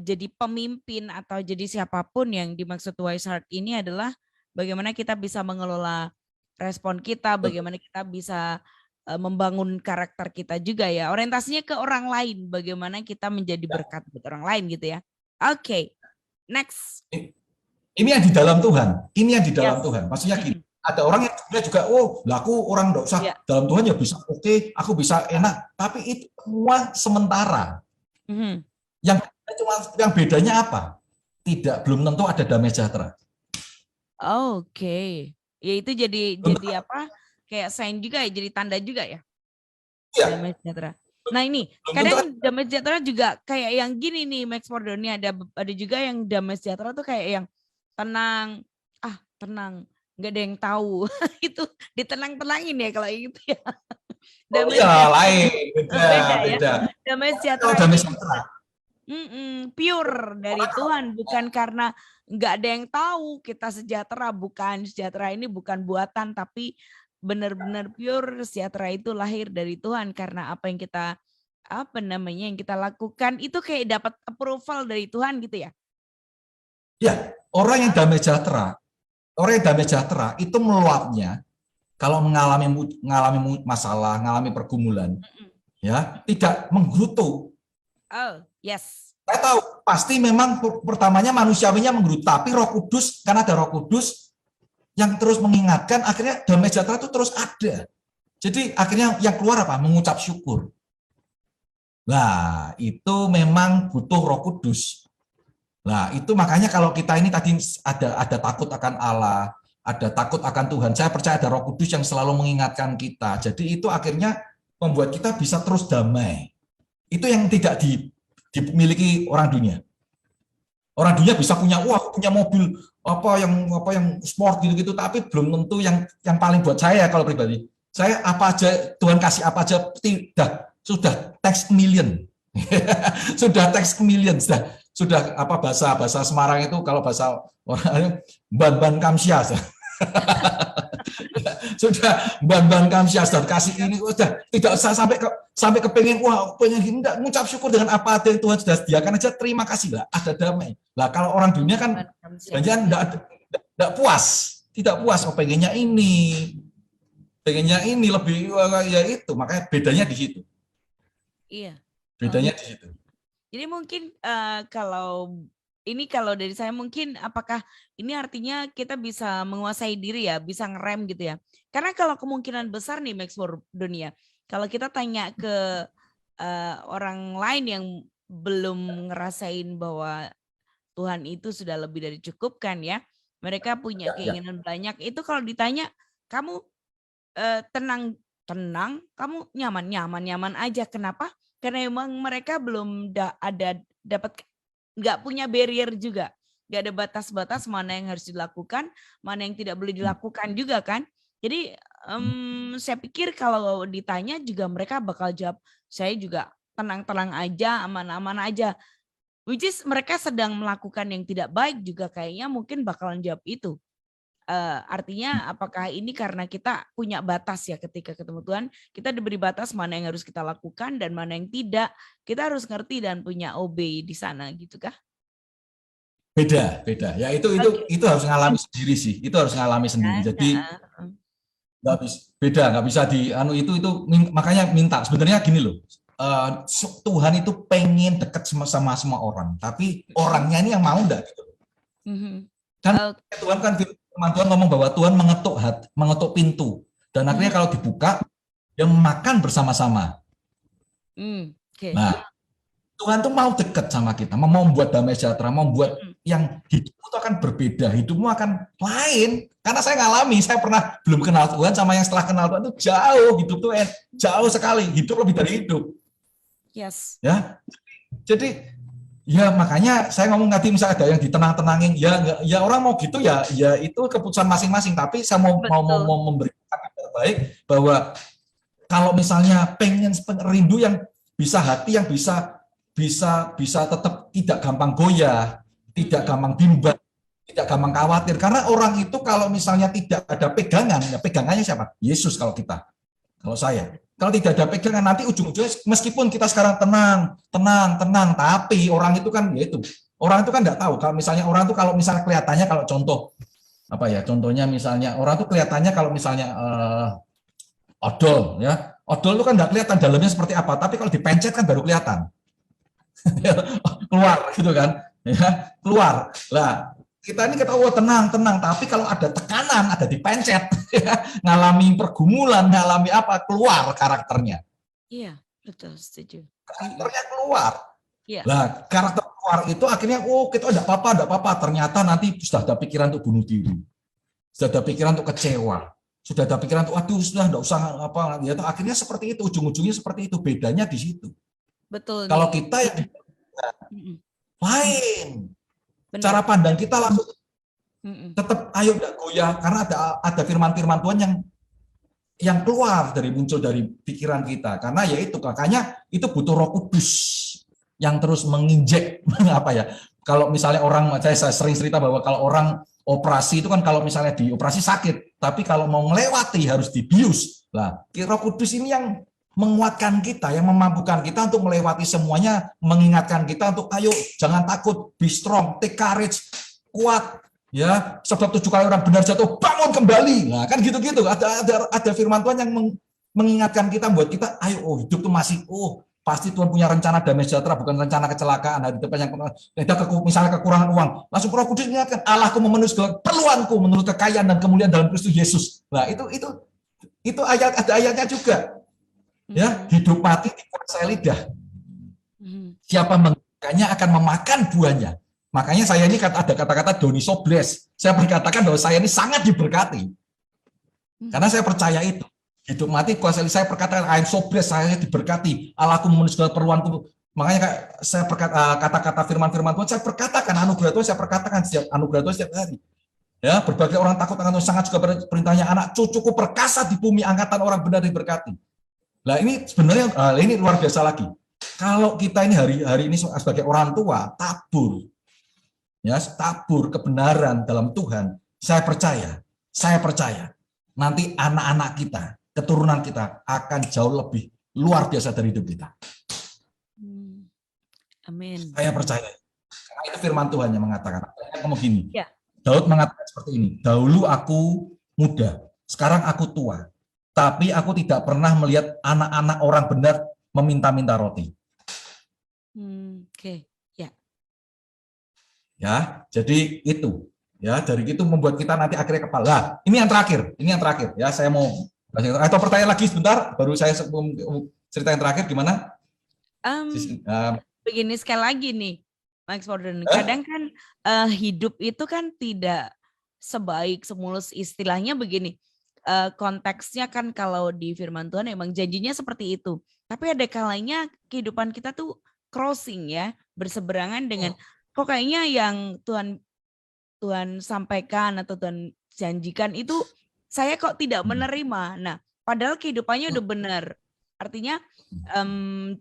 jadi pemimpin atau jadi siapapun yang dimaksud Wise Heart ini adalah bagaimana kita bisa mengelola respon kita, bagaimana kita bisa membangun karakter kita juga ya. Orientasinya ke orang lain, bagaimana kita menjadi berkat buat orang lain gitu ya. Oke. Next. Ini yang di dalam Tuhan. Ini yang di dalam Tuhan. Maksudnya gini, ada orang yang juga, oh, aku orang enggak usah dalam Tuhan ya bisa oke, aku bisa enak. Tapi itu semua sementara. Yang bedanya apa? Belum tentu ada damai sejahtera. Oke. Ya itu jadi apa? Kayak sign juga ya, jadi tanda juga ya. Damai sejahtera. Nah ini, kadang damai sejahtera juga kayak yang gini nih, Max Mordoni, ada juga yang damai sejahtera tuh kayak yang tenang, tenang, nggak ada yang tahu. Itu ditenang-tenangin ya kalau gitu ya. Damai lain, beda. Damai sejahtera. Pure dari Tuhan, bukan karena nggak ada yang tahu kita sejahtera, bukan. Sejahtera ini bukan buatan, tapi benar-benar pure. Sejahtera itu lahir dari Tuhan karena apa yang kita yang kita lakukan itu kayak dapat approval dari Tuhan gitu ya. Ya, orang yang damai sejahtera itu meluapnya kalau mengalami masalah, mengalami pergumulan, ya, tidak menggerutu. Oh, yes. Saya tahu pasti memang pertamanya manusiawinya menggerutu, tapi Roh Kudus, karena ada Roh Kudus yang terus mengingatkan, akhirnya damai sejahtera itu terus ada. Jadi akhirnya yang keluar apa? Mengucap syukur. Nah, itu memang butuh Roh Kudus. Nah, itu makanya kalau kita ini tadi ada takut akan Allah, ada takut akan Tuhan. Saya percaya ada Roh Kudus yang selalu mengingatkan kita. Jadi itu akhirnya membuat kita bisa terus damai. Itu yang tidak dimiliki orang dunia. Orang dunia bisa punya mobil apa yang sport gitu-gitu, tapi belum tentu yang paling buat saya kalau pribadi. Saya apa aja Tuhan kasih apa aja sudah tax million. Sudah tax million sudah apa bahasa Semarang itu, kalau bahasa orang ban kamsia. Sudah membankan siasat kasih ini udah tidak usah sampai kepengen wah pengen gini, enggak, ngucap syukur dengan apa ada yang Tuhan sudah sediakan aja, terima kasih lah, ada damai lah. Kalau orang dunia kan jangan enggak puas, tidak puas, oh pengennya ini lebih, ya itu makanya bedanya di situ. Iya, bedanya di situ. Jadi mungkin kalau dari saya mungkin apakah ini artinya kita bisa menguasai diri ya, bisa ngerem gitu ya. Karena kalau kemungkinan besar nih Max for dunia, kalau kita tanya ke orang lain yang belum ngerasain bahwa Tuhan itu sudah lebih dari cukup kan ya. Mereka punya keinginan banyak. Itu kalau ditanya, kamu tenang, kamu nyaman aja. Kenapa? Karena emang mereka belum dapat, nggak punya barrier juga. Nggak ada batas-batas mana yang harus dilakukan, mana yang tidak boleh dilakukan juga kan. Jadi saya pikir kalau ditanya juga mereka bakal jawab, saya juga tenang-tenang aja, aman-aman aja. Which is mereka sedang melakukan yang tidak baik juga kayaknya mungkin bakalan jawab itu. Artinya apakah ini karena kita punya batas ya ketika ketemu Tuhan, kita diberi batas mana yang harus kita lakukan dan mana yang tidak. Kita harus ngerti dan punya obey di sana gitu kah? Beda. Ya itu harus ngalami sendiri sih. Itu harus ngalami sendiri. Jadi nggak bisa di itu makanya minta. Sebenarnya gini loh. Tuhan itu pengen dekat sama semua orang, tapi orangnya ini yang mau enggak gitu. Kan Tuhan kan Tuhan ngomong bahwa Tuhan mengetuk pintu dan akhirnya kalau dibuka dia makan bersama-sama. Nah, Tuhan tuh mau dekat sama kita, mau membuat damai sejahtera, mau membuat yang hidupmu itu akan berbeda, hidupmu akan lain. Karena saya ngalami, saya pernah belum kenal Tuhan sama yang setelah kenal Tuhan itu jauh, hidup tuh jauh sekali, hidup lebih dari hidup. Yes. Ya, jadi ya makanya saya ngomong tadi misalnya ada yang ditenang-tenangin, ya orang mau gitu ya itu keputusan masing-masing. Tapi saya mau memberikan kabar baik bahwa kalau misalnya pengen rindu yang bisa hati yang bisa tetap tidak gampang goyah, tidak gampang bimbang, tidak gampang khawatir. Karena orang itu kalau misalnya tidak ada pegangan, ya pegangannya siapa? Yesus kalau kita, kalau saya. Kalau tidak ada pegangan nanti ujung-ujungnya meskipun kita sekarang tenang, tapi orang itu kan orang itu kan nggak tahu. Kalau misalnya orang itu kalau misalnya kelihatannya kalau contohnya misalnya orang itu kelihatannya kalau misalnya odol itu kan nggak kelihatan dalamnya seperti apa, tapi kalau dipencet kan baru kelihatan keluar gitu kan, ya keluar lah. Kita ini tenang, tapi kalau ada tekanan, ada dipencet, ngalami pergumulan, ngalami apa, keluar karakternya. Iya, betul, setuju. Karakternya keluar. Iya. Lah, karakter keluar itu akhirnya, kita enggak apa-apa. Ternyata nanti sudah ada pikiran untuk bunuh diri. Sudah ada pikiran untuk kecewa. Sudah ada pikiran untuk, aduh, sudah enggak usah apa. Ya, akhirnya seperti itu, ujung-ujungnya seperti itu. Bedanya di situ. Betul. Kalau kita yang lain. Benar. Cara pandang kita langsung tetap ayo enggak goyah karena ada firman-firman Tuhan yang muncul dari pikiran kita. Karena ya itu makanya itu butuh Roh Kudus yang terus menginjek Kalau misalnya saya sering cerita bahwa kalau orang operasi itu kan kalau misalnya di operasi sakit, tapi kalau mau melewati harus dibius. Lah, Roh Kudus ini yang menguatkan kita, yang memampukan kita untuk melewati semuanya, mengingatkan kita untuk ayo jangan takut, be strong, take courage, kuat, ya sebab 7 kali orang benar jatuh bangun kembali. Nah kan gitu-gitu, ada firman Tuhan yang mengingatkan kita, buat kita ayo hidup tuh masih pasti Tuhan punya rencana damai sejahtera, bukan rencana kecelakaan. Di depan yang misalnya kekurangan uang, langsung Roh Kudus mengingatkan Allahku memenuhi segala perluanku menurut kekayaan dan kemuliaan dalam Kristus Yesus. Nah itu ada ayatnya juga. Ya, hidup mati dikuasai lidah. Siapa menginginkannya akan memakan buahnya. Makanya saya ini ada kata-kata Doni Sobles. Saya berkatakan bahwa saya ini sangat diberkati. Karena saya percaya itu. Hidup mati kuasai lidah. Saya berkatakan I am so blessed, saya diberkati. Allahku memenuhi segala perluanku. Makanya saya kata-kata firman-firman Tuhan saya perkatakan, anugerah Tuhan saya perkatakan setiap hari. Ya, berbagai orang takut akan Tuhan, sangat juga perintahnya anak cucuku perkasa di bumi, angkatan orang benar diberkati. Nah ini sebenarnya ini luar biasa lagi. Kalau kita ini hari ini sebagai orang tua tabur kebenaran dalam Tuhan, saya percaya nanti anak-anak kita, keturunan kita akan jauh lebih luar biasa dari hidup kita. Amin. Saya percaya. Karena itu firman Tuhan yang mengatakan. Ngomong gini. Ya. Daud mengatakan seperti ini. Dahulu aku muda, sekarang aku tua. Tapi aku tidak pernah melihat anak-anak orang benar meminta-minta roti. Oke. Ya. Ya, jadi itu. Ya, dari itu membuat kita nanti akhirnya kepala. Ini yang terakhir. Ya, saya mau atau pertanyaan lagi sebentar, baru saya cerita yang terakhir gimana? Begini sekali lagi nih, Max Forden. Kadang kan hidup itu kan tidak sebaik semulus, istilahnya begini. Konteksnya kan kalau di firman Tuhan emang janjinya seperti itu. Tapi ada kalanya kehidupan kita tuh crossing ya, berseberangan dengan kok kayaknya yang Tuhan sampaikan atau Tuhan janjikan itu saya kok tidak menerima. Nah, padahal kehidupannya udah benar. Artinya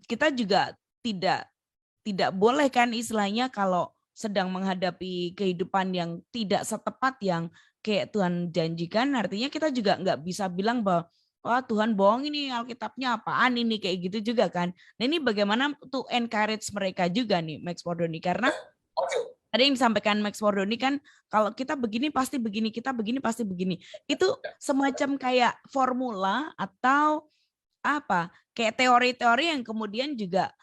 kita juga tidak boleh kan istilahnya kalau sedang menghadapi kehidupan yang tidak setepat yang kayak Tuhan janjikan, artinya kita juga nggak bisa bilang bahwa wah Tuhan bohong ini Alkitabnya apaan ini kayak gitu juga kan. Nah ini bagaimana untuk encourage mereka juga nih Max Fordoni, karena ada yang disampaikan Max Fordoni kan kalau kita begini pasti begini, kita begini pasti begini. Itu semacam kayak formula atau apa kayak teori-teori yang kemudian juga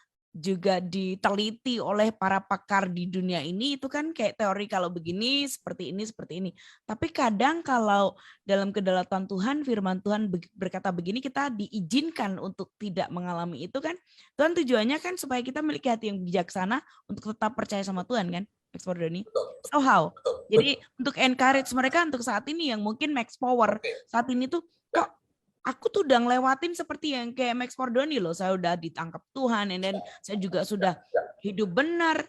diteliti oleh para pakar di dunia ini, itu kan kayak teori kalau begini seperti ini. Tapi kadang kalau dalam kedaulatan Tuhan, firman Tuhan berkata begini, kita diizinkan untuk tidak mengalami itu kan. Tuhan tujuannya kan supaya kita memiliki hati yang bijaksana untuk tetap percaya sama Tuhan kan, Max Fordoni. So how? Jadi untuk encourage mereka untuk saat ini yang mungkin Max Power saat ini tuh kok aku tuh udah ngelewatin seperti yang kayak Max Fordoni loh, saya udah ditangkap Tuhan, dan saya juga sudah hidup benar.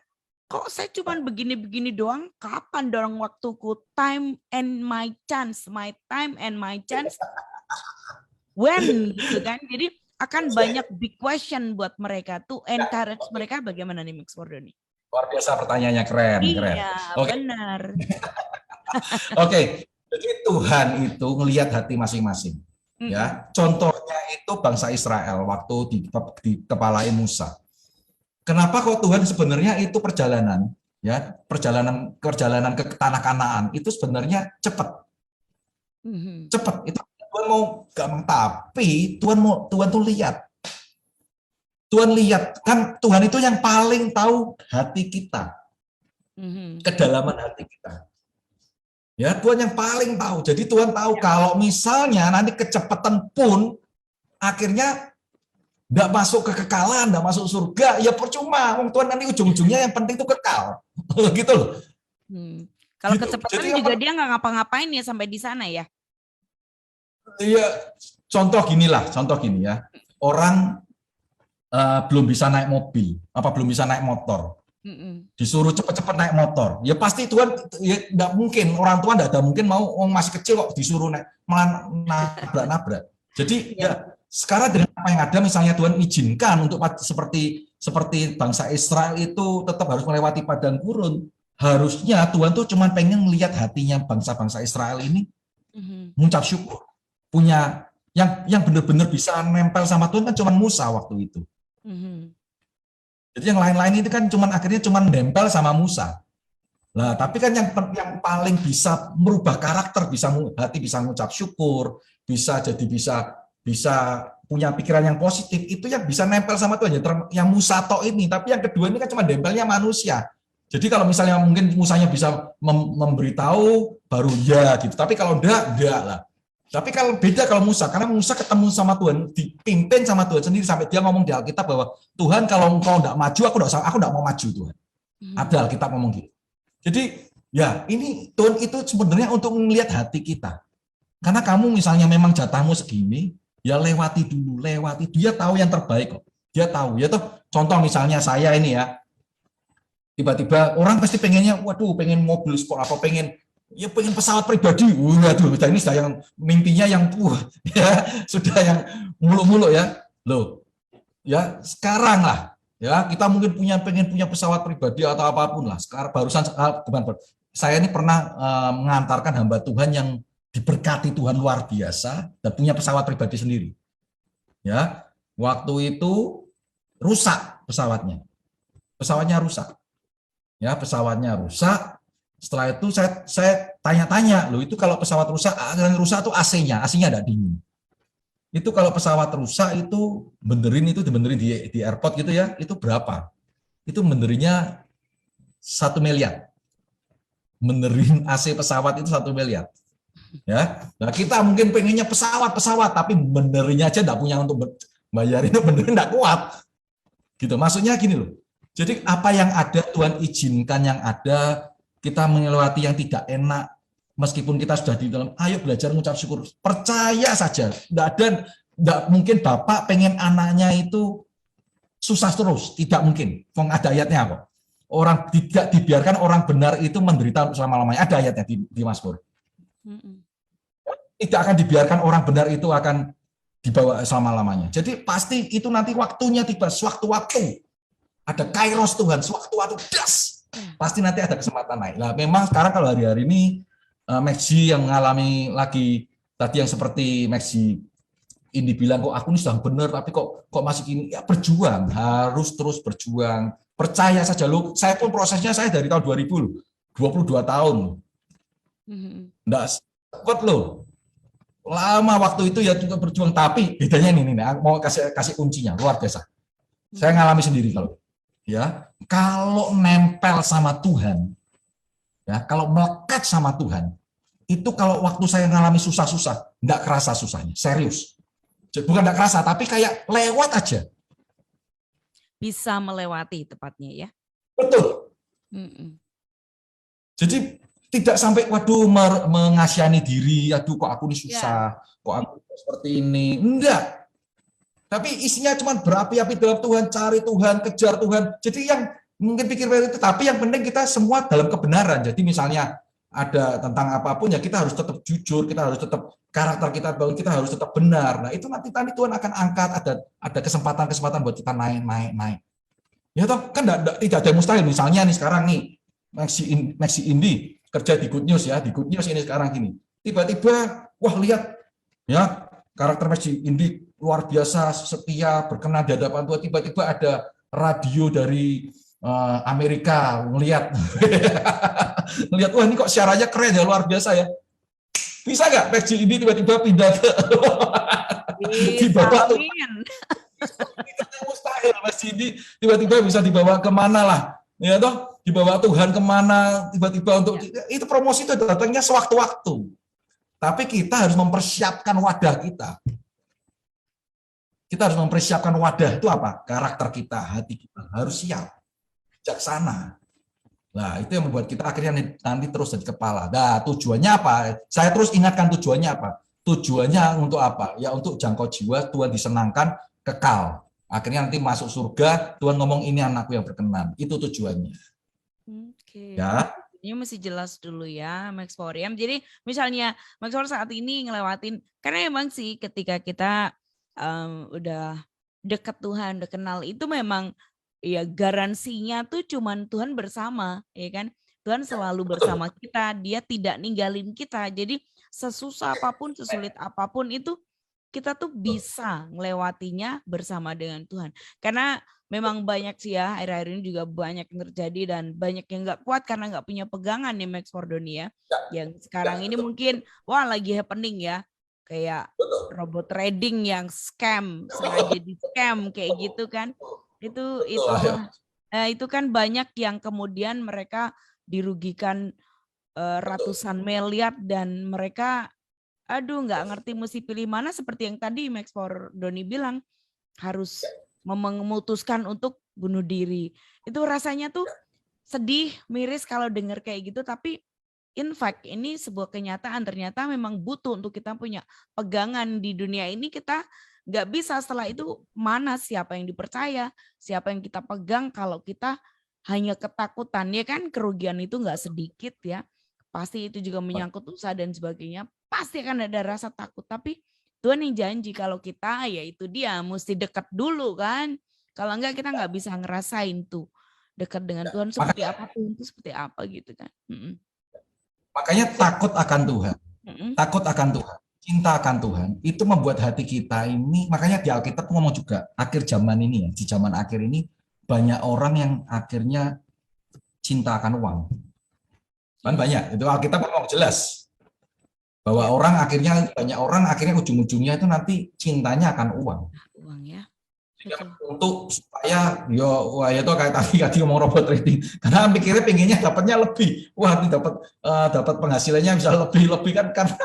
Kok saya cuman begini-begini doang? Kapan dorong waktuku? Time and my chance, my time and my chance. When gitu kan? Jadi akan banyak big question buat mereka tuh, encourage mereka bagaimana nih Max Fordoni? Luar biasa pertanyaannya, keren. Iya, okay. Benar. Oke, jadi Tuhan itu ngelihat hati masing-masing. Ya, contohnya itu bangsa Israel waktu dikepalai Musa. Kenapa kok Tuhan sebenarnya itu perjalanan ke tanah Kanaan itu sebenarnya cepat. Cepat itu Tuhan mau gampang, tapi Tuhan tuh lihat. Tuhan lihat kan Tuhan itu yang paling tahu hati kita. Kedalaman hati kita. Ya, Tuhan yang paling tahu. Jadi Tuhan tahu kalau misalnya nanti kecepatan pun akhirnya enggak masuk ke kekekalan, enggak masuk surga, ya percuma. Tuhan nanti ujung-ujungnya yang penting itu kekal. Gitu loh. Kalau gitu. Kecepatan jadi, juga dia nggak ngapa-ngapain ya sampai di sana ya. Iya, contoh gini ya. Orang belum bisa naik mobil, belum bisa naik motor. Disuruh cepat-cepat naik motor, ya pasti Tuhan ya enggak mungkin, orang tua enggak ada mungkin mau masih kecil kok disuruh naik malah nabrak. Jadi ya sekarang dengan apa yang ada, misalnya Tuhan izinkan untuk seperti bangsa Israel itu tetap harus melewati padang gurun, harusnya Tuhan tuh cuma pengen melihat hatinya bangsa-bangsa Israel ini mengucap syukur, punya yang benar-benar bisa nempel sama Tuhan kan cuma Musa waktu itu. Jadi yang lain-lain itu kan akhirnya nempel sama Musa. Nah, tapi kan yang paling bisa merubah karakter, hati bisa mengucap syukur, bisa punya pikiran yang positif, itu yang bisa nempel sama Tuhan. Yang Musa tok ini, tapi yang kedua ini kan cuma nempelnya manusia. Jadi kalau misalnya mungkin Musanya bisa memberitahu baru ya gitu. Tapi kalau enggak lah. Tapi kalau beda kalau Musa, karena Musa ketemu sama Tuhan, dipimpin sama Tuhan sendiri sampai dia ngomong di Alkitab bahwa Tuhan kalau engkau enggak maju, aku enggak mau maju Tuhan. Ada Alkitab ngomong gitu. Jadi ya ini Tuhan itu sebenarnya untuk melihat hati kita. Karena kamu misalnya memang jatahmu segini, ya lewati dulu. Dia tahu yang terbaik kok. Dia tahu. Ya toh contoh misalnya saya ini ya, tiba-tiba orang pasti pengennya, pengen mobil sport apa pengen pesawat pribadi. Waduh, ini sudah yang mimpinya yang sudah yang muluk-muluk ya. Loh. Ya, sekarang lah. Ya, kita mungkin pengen punya pesawat pribadi atau apapun lah. Sekarang barusan saya ini pernah mengantarkan hamba Tuhan yang diberkati Tuhan luar biasa dan punya pesawat pribadi sendiri. Ya, waktu itu rusak pesawatnya. Pesawatnya rusak. Ya, pesawatnya rusak. Setelah itu saya tanya-tanya, loh itu kalau pesawat rusak, yang rusak itu AC-nya ada dingin. Itu kalau pesawat rusak itu dibenerin di airport gitu ya, itu berapa? Itu benerinnya 1 miliar. Benerin AC pesawat itu 1 miliar. Ya, nah kita mungkin pengennya pesawat, tapi benerinnya aja enggak punya untuk bayarin, benerin enggak kuat. Gitu. Maksudnya gini loh. Jadi apa yang ada Tuhan izinkan yang ada, kita melewati yang tidak enak, meskipun kita sudah di dalam, ayo belajar mengucap syukur. Percaya saja, enggak mungkin Bapak pengen anaknya itu susah terus, tidak mungkin. Ada ayatnya kok. Orang tidak dibiarkan orang benar itu menderita selama-lamanya. Ada ayatnya di Mazmur. Tidak akan dibiarkan orang benar itu akan dibawa selama-lamanya. Jadi pasti itu nanti waktunya tiba, sewaktu-waktu. Ada kairos Tuhan, sewaktu-waktu das. Pasti nanti ada kesempatan naik. Nah, memang sekarang kalau hari-hari ini Maxi yang mengalami lagi tadi yang seperti Maxi ini bilang, kok aku ini sudah benar tapi kok masih gini, ya berjuang, harus terus berjuang. Percaya saja loh, saya pun prosesnya saya dari tahun 2000 loh, 22 tahun. Enggak cepat loh. Lama waktu itu ya juga berjuang, tapi bedanya ini mau kasih kuncinya luar biasa. Saya ngalami sendiri kalau nempel sama Tuhan, ya kalau melekat sama Tuhan, itu kalau waktu saya ngalami susah-susah, enggak kerasa susahnya, serius. Bukan enggak kerasa, tapi kayak lewat aja. Bisa melewati tepatnya ya. Betul. Jadi tidak sampai waduh mengasihani diri, aduh kok aku ini susah, kok aku seperti ini. Enggak. Tapi isinya cuma berapi-api dalam Tuhan, cari Tuhan, kejar Tuhan. Jadi yang mungkin pikir itu, tapi yang penting kita semua dalam kebenaran. Jadi misalnya ada tentang apapun ya kita harus tetap jujur, kita harus tetap karakter kita harus tetap benar. Nah, itu nanti Tuhan akan angkat, ada kesempatan buat kita naik. Ya toh, kan tidak ada yang mustahil. Misalnya nih sekarang nih Maxi Indi kerja di Good News ya, di Good News ini sekarang gini. Tiba-tiba wah lihat ya karakter Maxi Indi luar biasa setia, berkenan di hadapan Tuhan. Tiba-tiba ada radio dari Amerika ngelihat wah ini kok siarannya keren ya, luar biasa ya. Bisa nggak Maxi Indi tiba-tiba pindah ke dibawa mustahil Maxi Indi tiba-tiba bisa dibawa kemana lah ya toh, dibawa Tuhan kemana tiba-tiba untuk itu promosi itu datangnya sewaktu-waktu. Tapi kita harus mempersiapkan wadah kita. Kita harus mempersiapkan wadah itu apa? Karakter kita, hati kita harus siap, bijaksana. Nah, itu yang membuat kita akhirnya nanti terus jadi kepala. Nah, tujuannya apa? Saya terus ingatkan tujuannya apa? Tujuannya untuk apa? Ya untuk jangkau jiwa, Tuhan disenangkan, kekal. Akhirnya nanti masuk surga, Tuhan ngomong ini anakku yang berkenan. Itu tujuannya. Oke. Ya. Ini mesti jelas dulu ya, Max Foriam. Jadi misalnya Max For saat ini ngelewatin, karena emang sih ketika kita udah dekat Tuhan, udah kenal, itu memang ya garansinya tuh cuman Tuhan bersama, ya kan? Tuhan selalu bersama kita, dia tidak ninggalin kita. Jadi sesusah apapun, sesulit apapun itu kita tuh bisa ngelewatinya bersama dengan Tuhan. Karena memang banyak sih ya, akhir-akhir ini juga banyak yang terjadi dan banyak yang nggak kuat karena nggak punya pegangan nih Max Fordoni ya. Yang sekarang ini mungkin wah lagi happening ya. Kayak robot trading yang scam, sengaja di scam kayak gitu kan. Itu kan banyak yang kemudian mereka dirugikan ratusan miliar dan mereka nggak ngerti mesti pilih mana, seperti yang tadi Max Fordoni bilang, harus memutuskan untuk bunuh diri. Itu rasanya tuh sedih, miris kalau dengar kayak gitu, tapi in fact ini sebuah kenyataan, ternyata memang butuh untuk kita punya pegangan di dunia ini. Kita nggak bisa setelah itu mana siapa yang dipercaya, siapa yang kita pegang kalau kita hanya ketakutan, ya kan kerugian itu nggak sedikit ya. Pasti itu juga menyangkut usaha dan sebagainya, pasti akan ada rasa takut, tapi Tuhan yang janji kalau kita ya itu dia mesti dekat dulu kan. Kalau enggak kita nggak bisa ngerasain tuh dekat dengan Tuhan seperti apa, Tuhan itu seperti apa gitu kan. Makanya takut akan Tuhan. takut akan Tuhan, cinta akan Tuhan, itu membuat hati kita ini, makanya di Alkitab ngomong juga, akhir zaman ini ya, di zaman akhir ini, banyak orang yang akhirnya cinta akan uang. Kan banyak, itu Alkitab ngomong jelas. Bahwa banyak orang akhirnya ujung-ujungnya itu nanti cintanya akan uang. Uang ya. Untuk supaya wah itu kayak tadi ngomong robot trading, karena pikirnya pengennya dapatnya lebih, wah dapat penghasilannya bisa lebih kan, karena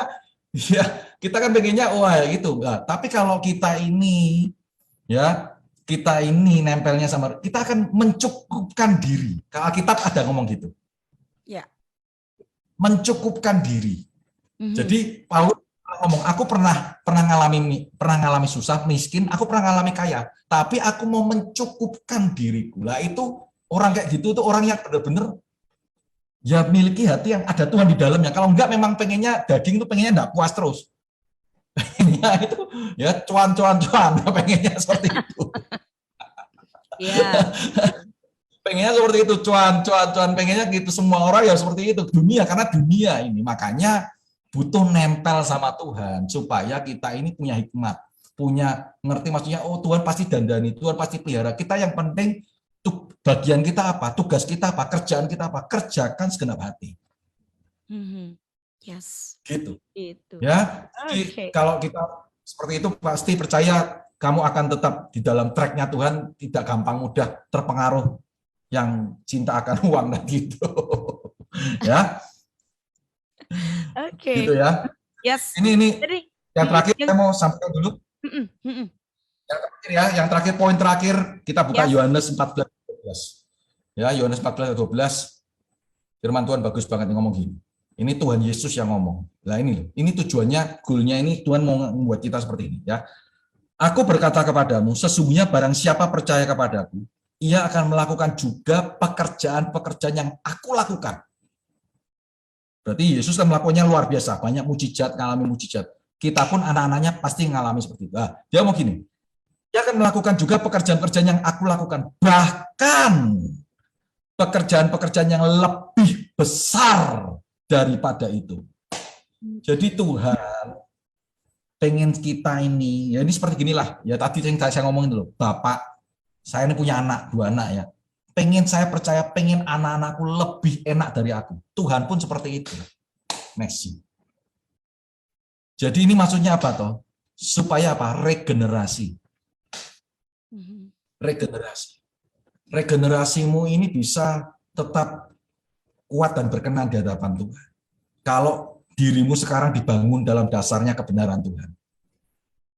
ya kita kan pengennya wah gitu. Nah, tapi kalau kita ini nempelnya sama, kita akan mencukupkan diri. Kalau Alkitab ada ngomong gitu, ya, mencukupkan diri. Jadi Paulus ngomong, aku pernah ngalami susah, miskin, aku pernah ngalami kaya, tapi aku mau mencukupkan diriku. Lah itu orang kayak gitu tuh orang yang benar-benar ya miliki hati yang ada Tuhan di dalamnya. Kalau enggak memang pengennya daging tuh pengennya enggak puas terus. Ya itu ya cuan pengennya seperti itu. Iya. Pengennya seperti itu, cuan pengennya gitu, semua orang ya seperti itu, dunia, karena dunia ini makanya butuh nempel sama Tuhan supaya kita ini punya hikmat, punya ngerti maksudnya, oh Tuhan pasti dandani, Tuhan pasti pelihara. Kita yang penting bagian kita apa, tugas kita apa, kerjaan kita apa, kerjakan segenap hati. Yes. Gitu. Itu. Ya. Jadi kalau kita seperti itu pasti percaya kamu akan tetap di dalam tracknya Tuhan, tidak gampang mudah terpengaruh yang cinta akan uang dan gitu. Ya. Oke. Gitu ya. Yes. Ini jadi, yang terakhir saya mau sampaikan dulu. Yang terakhir ya, yang terakhir, poin terakhir kita buka Yohanes 14:12. Ya, Yohanes 14:12. Firman Tuhan bagus banget ngomong gini. Ini Tuhan Yesus yang ngomong. Nah ini tujuannya, goalnya ini Tuhan mau membuat kita seperti ini ya. Aku berkata kepadamu, sesungguhnya barang siapa percaya kepadaku, ia akan melakukan juga pekerjaan-pekerjaan yang aku lakukan. Berarti Yesus kan melakukannya luar biasa, banyak mujizat, ngalami mujizat. Kita pun anak-anaknya pasti ngalami seperti itu. Nah, dia mau gini, dia akan melakukan juga pekerjaan-pekerjaan yang aku lakukan, bahkan pekerjaan-pekerjaan yang lebih besar daripada itu. Jadi Tuhan pengen kita ini, ya ini seperti ginilah, ya tadi yang saya ngomongin dulu, Bapak, saya ini punya anak, 2 anak ya, saya percaya pengen anak-anakku lebih enak dari aku. Tuhan pun seperti itu. Messi. Jadi ini maksudnya apa toh? Supaya apa? Regenerasi. Regenerasi. Regenerasimu ini bisa tetap kuat dan berkenan di hadapan Tuhan. Kalau dirimu sekarang dibangun dalam dasarnya kebenaran Tuhan.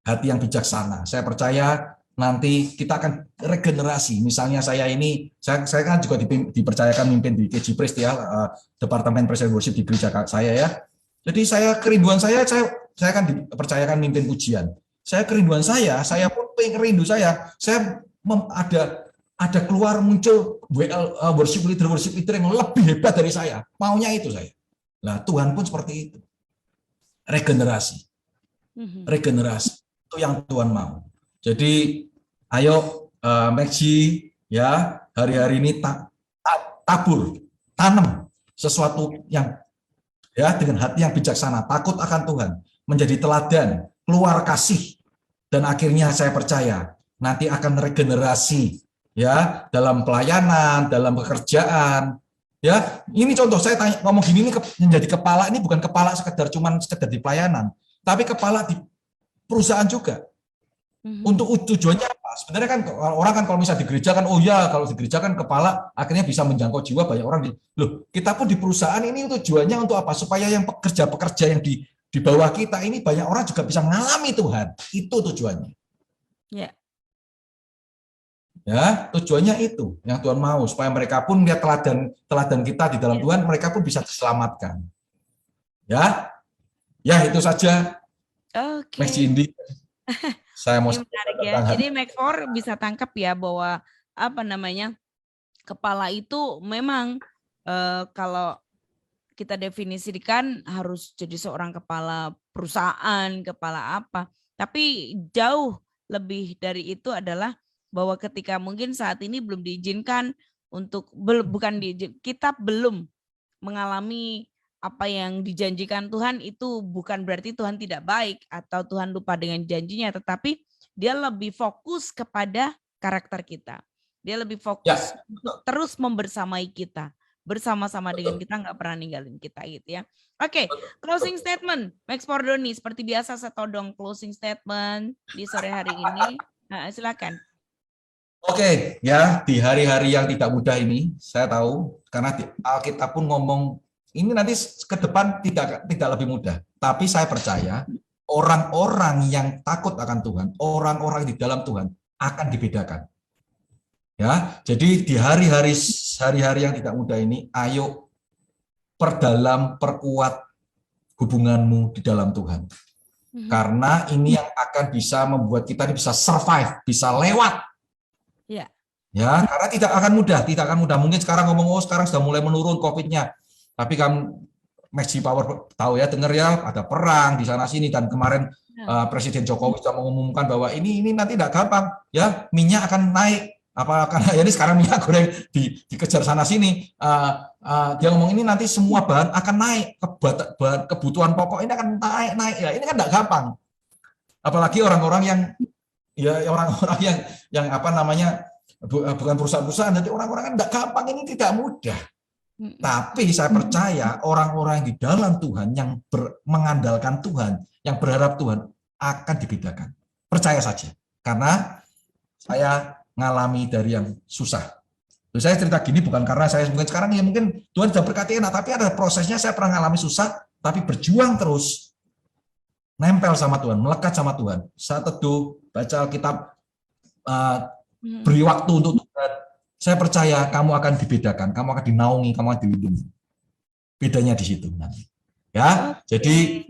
Hati yang bijaksana. Saya percaya nanti kita akan regenerasi. Misalnya saya kan juga dipercayakan mimpin di KG Priest ya, Departemen Praise and Worship di gereja saya ya. Jadi kerinduan saya kan dipercayakan mimpin pujian. Kerinduan saya pun rindu saya ada keluar muncul worship leader yang lebih hebat dari saya. Maunya itu saya. Nah, Tuhan pun seperti itu. Regenerasi. Regenerasi. Itu yang Tuhan mau. Jadi, ayo Megji ya, hari-hari ini tabur, tanam sesuatu yang ya dengan hati yang bijaksana, takut akan Tuhan, menjadi teladan, keluar kasih, dan akhirnya saya percaya nanti akan regenerasi ya dalam pelayanan, dalam pekerjaan. Ya, ini contoh saya ngomong gini, ini menjadi kepala ini bukan kepala sekedar di pelayanan, tapi kepala di perusahaan juga. Untuk tujuannya apa? Sebenarnya kan orang kan kalau misalnya di gereja kan, oh ya kalau di gereja kan kepala akhirnya bisa menjangkau jiwa banyak orang. Loh, kita pun di perusahaan ini tujuannya untuk apa? Supaya yang pekerja-pekerja yang di bawah kita ini banyak orang juga bisa mengalami Tuhan. Itu tujuannya. Ya. Ya, tujuannya itu yang Tuhan mau, supaya mereka pun lihat teladan kita di dalam Tuhan, mereka pun bisa diselamatkan. Ya, itu saja. Oke. Megji Indi. Saya mau menarik ya. Jadi Mac4 bisa tangkap ya bahwa kepala itu memang kalau kita definisikan harus jadi seorang kepala perusahaan, kepala apa. Tapi jauh lebih dari itu adalah bahwa ketika mungkin saat ini belum diizinkan untuk kita belum mengalami apa yang dijanjikan Tuhan itu bukan berarti Tuhan tidak baik atau Tuhan lupa dengan janjinya, tetapi dia lebih fokus kepada karakter kita. Dia lebih fokus Ya, untuk terus membersamai kita, bersama-sama dengan betul. kita, nggak pernah ninggalin kita gitu ya. Oke, Betul. closing statement, Max Pordoni. Seperti biasa saya todong closing statement di sore hari ini. Nah, silakan. Oke, ya di hari-hari yang tidak mudah ini, saya tahu karena di Alkitab pun ngomong ini nanti ke depan tidak lebih mudah. Tapi saya percaya orang-orang yang takut akan Tuhan, orang-orang di dalam Tuhan akan dibedakan. Ya, jadi di hari-hari yang tidak mudah ini, ayo perkuat hubunganmu di dalam Tuhan. Karena ini yang akan bisa membuat kita bisa survive, bisa lewat. Ya. Ya, karena tidak akan mudah. Mungkin sekarang ngomong, sekarang sudah mulai menurun COVID-nya. Tapi kamu Maxi Power tahu ya, dengar ya, ada perang di sana sini dan kemarin Presiden Jokowi sudah mengumumkan bahwa ini nanti tidak gampang, ya minyak akan naik. Apa karena ya ini sekarang minyak goreng dikejar sana sini. Dia ngomong ini nanti semua bahan akan naik, kebutuhan pokok ini akan naik ya. Ini kan tidak gampang. Apalagi orang-orang yang apa namanya bukan perusahaan-perusahaan, jadi orang-orang kan tidak gampang, ini tidak mudah. Tapi saya percaya orang-orang di dalam Tuhan yang mengandalkan Tuhan, yang berharap Tuhan akan dibedakan. Percaya saja, karena saya ngalami dari yang susah. Terus saya cerita gini bukan karena saya mungkin sekarang ya mungkin Tuhan sudah berkati enak, tapi ada prosesnya. Saya pernah ngalami susah, tapi berjuang terus, nempel sama Tuhan, melekat sama Tuhan. Saya teduh, baca Alkitab, beri waktu untuk Tuhan. Saya percaya kamu akan dibedakan, kamu akan dinaungi, kamu akan dilindungi. Bedanya di situ nanti. Ya, jadi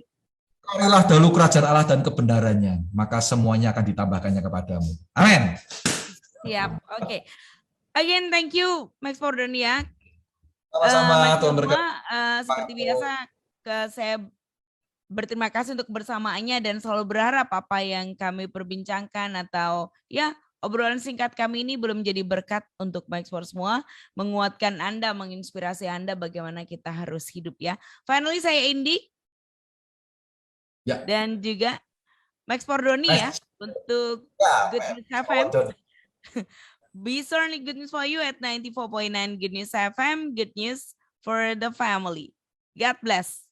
carilah dahulu kerajaan Allah dan kebenarannya, maka semuanya akan ditambahkannya kepadamu. Amin. Siap, oke. Again, thank you, Max Pordoni ya. Sama-sama, Tuhan berkati. Seperti biasa, saya berterima kasih untuk bersamaannya dan selalu berharap apa yang kami perbincangkan atau ya obrolan singkat kami ini belum jadi berkat untuk Max for semua, menguatkan Anda, menginspirasi Anda bagaimana kita harus hidup ya. Finally saya Indi dan juga Max Pordoni ya untuk Good News FM. Be certainly good news for you at 94.9 Good News FM, good news for the family. God bless.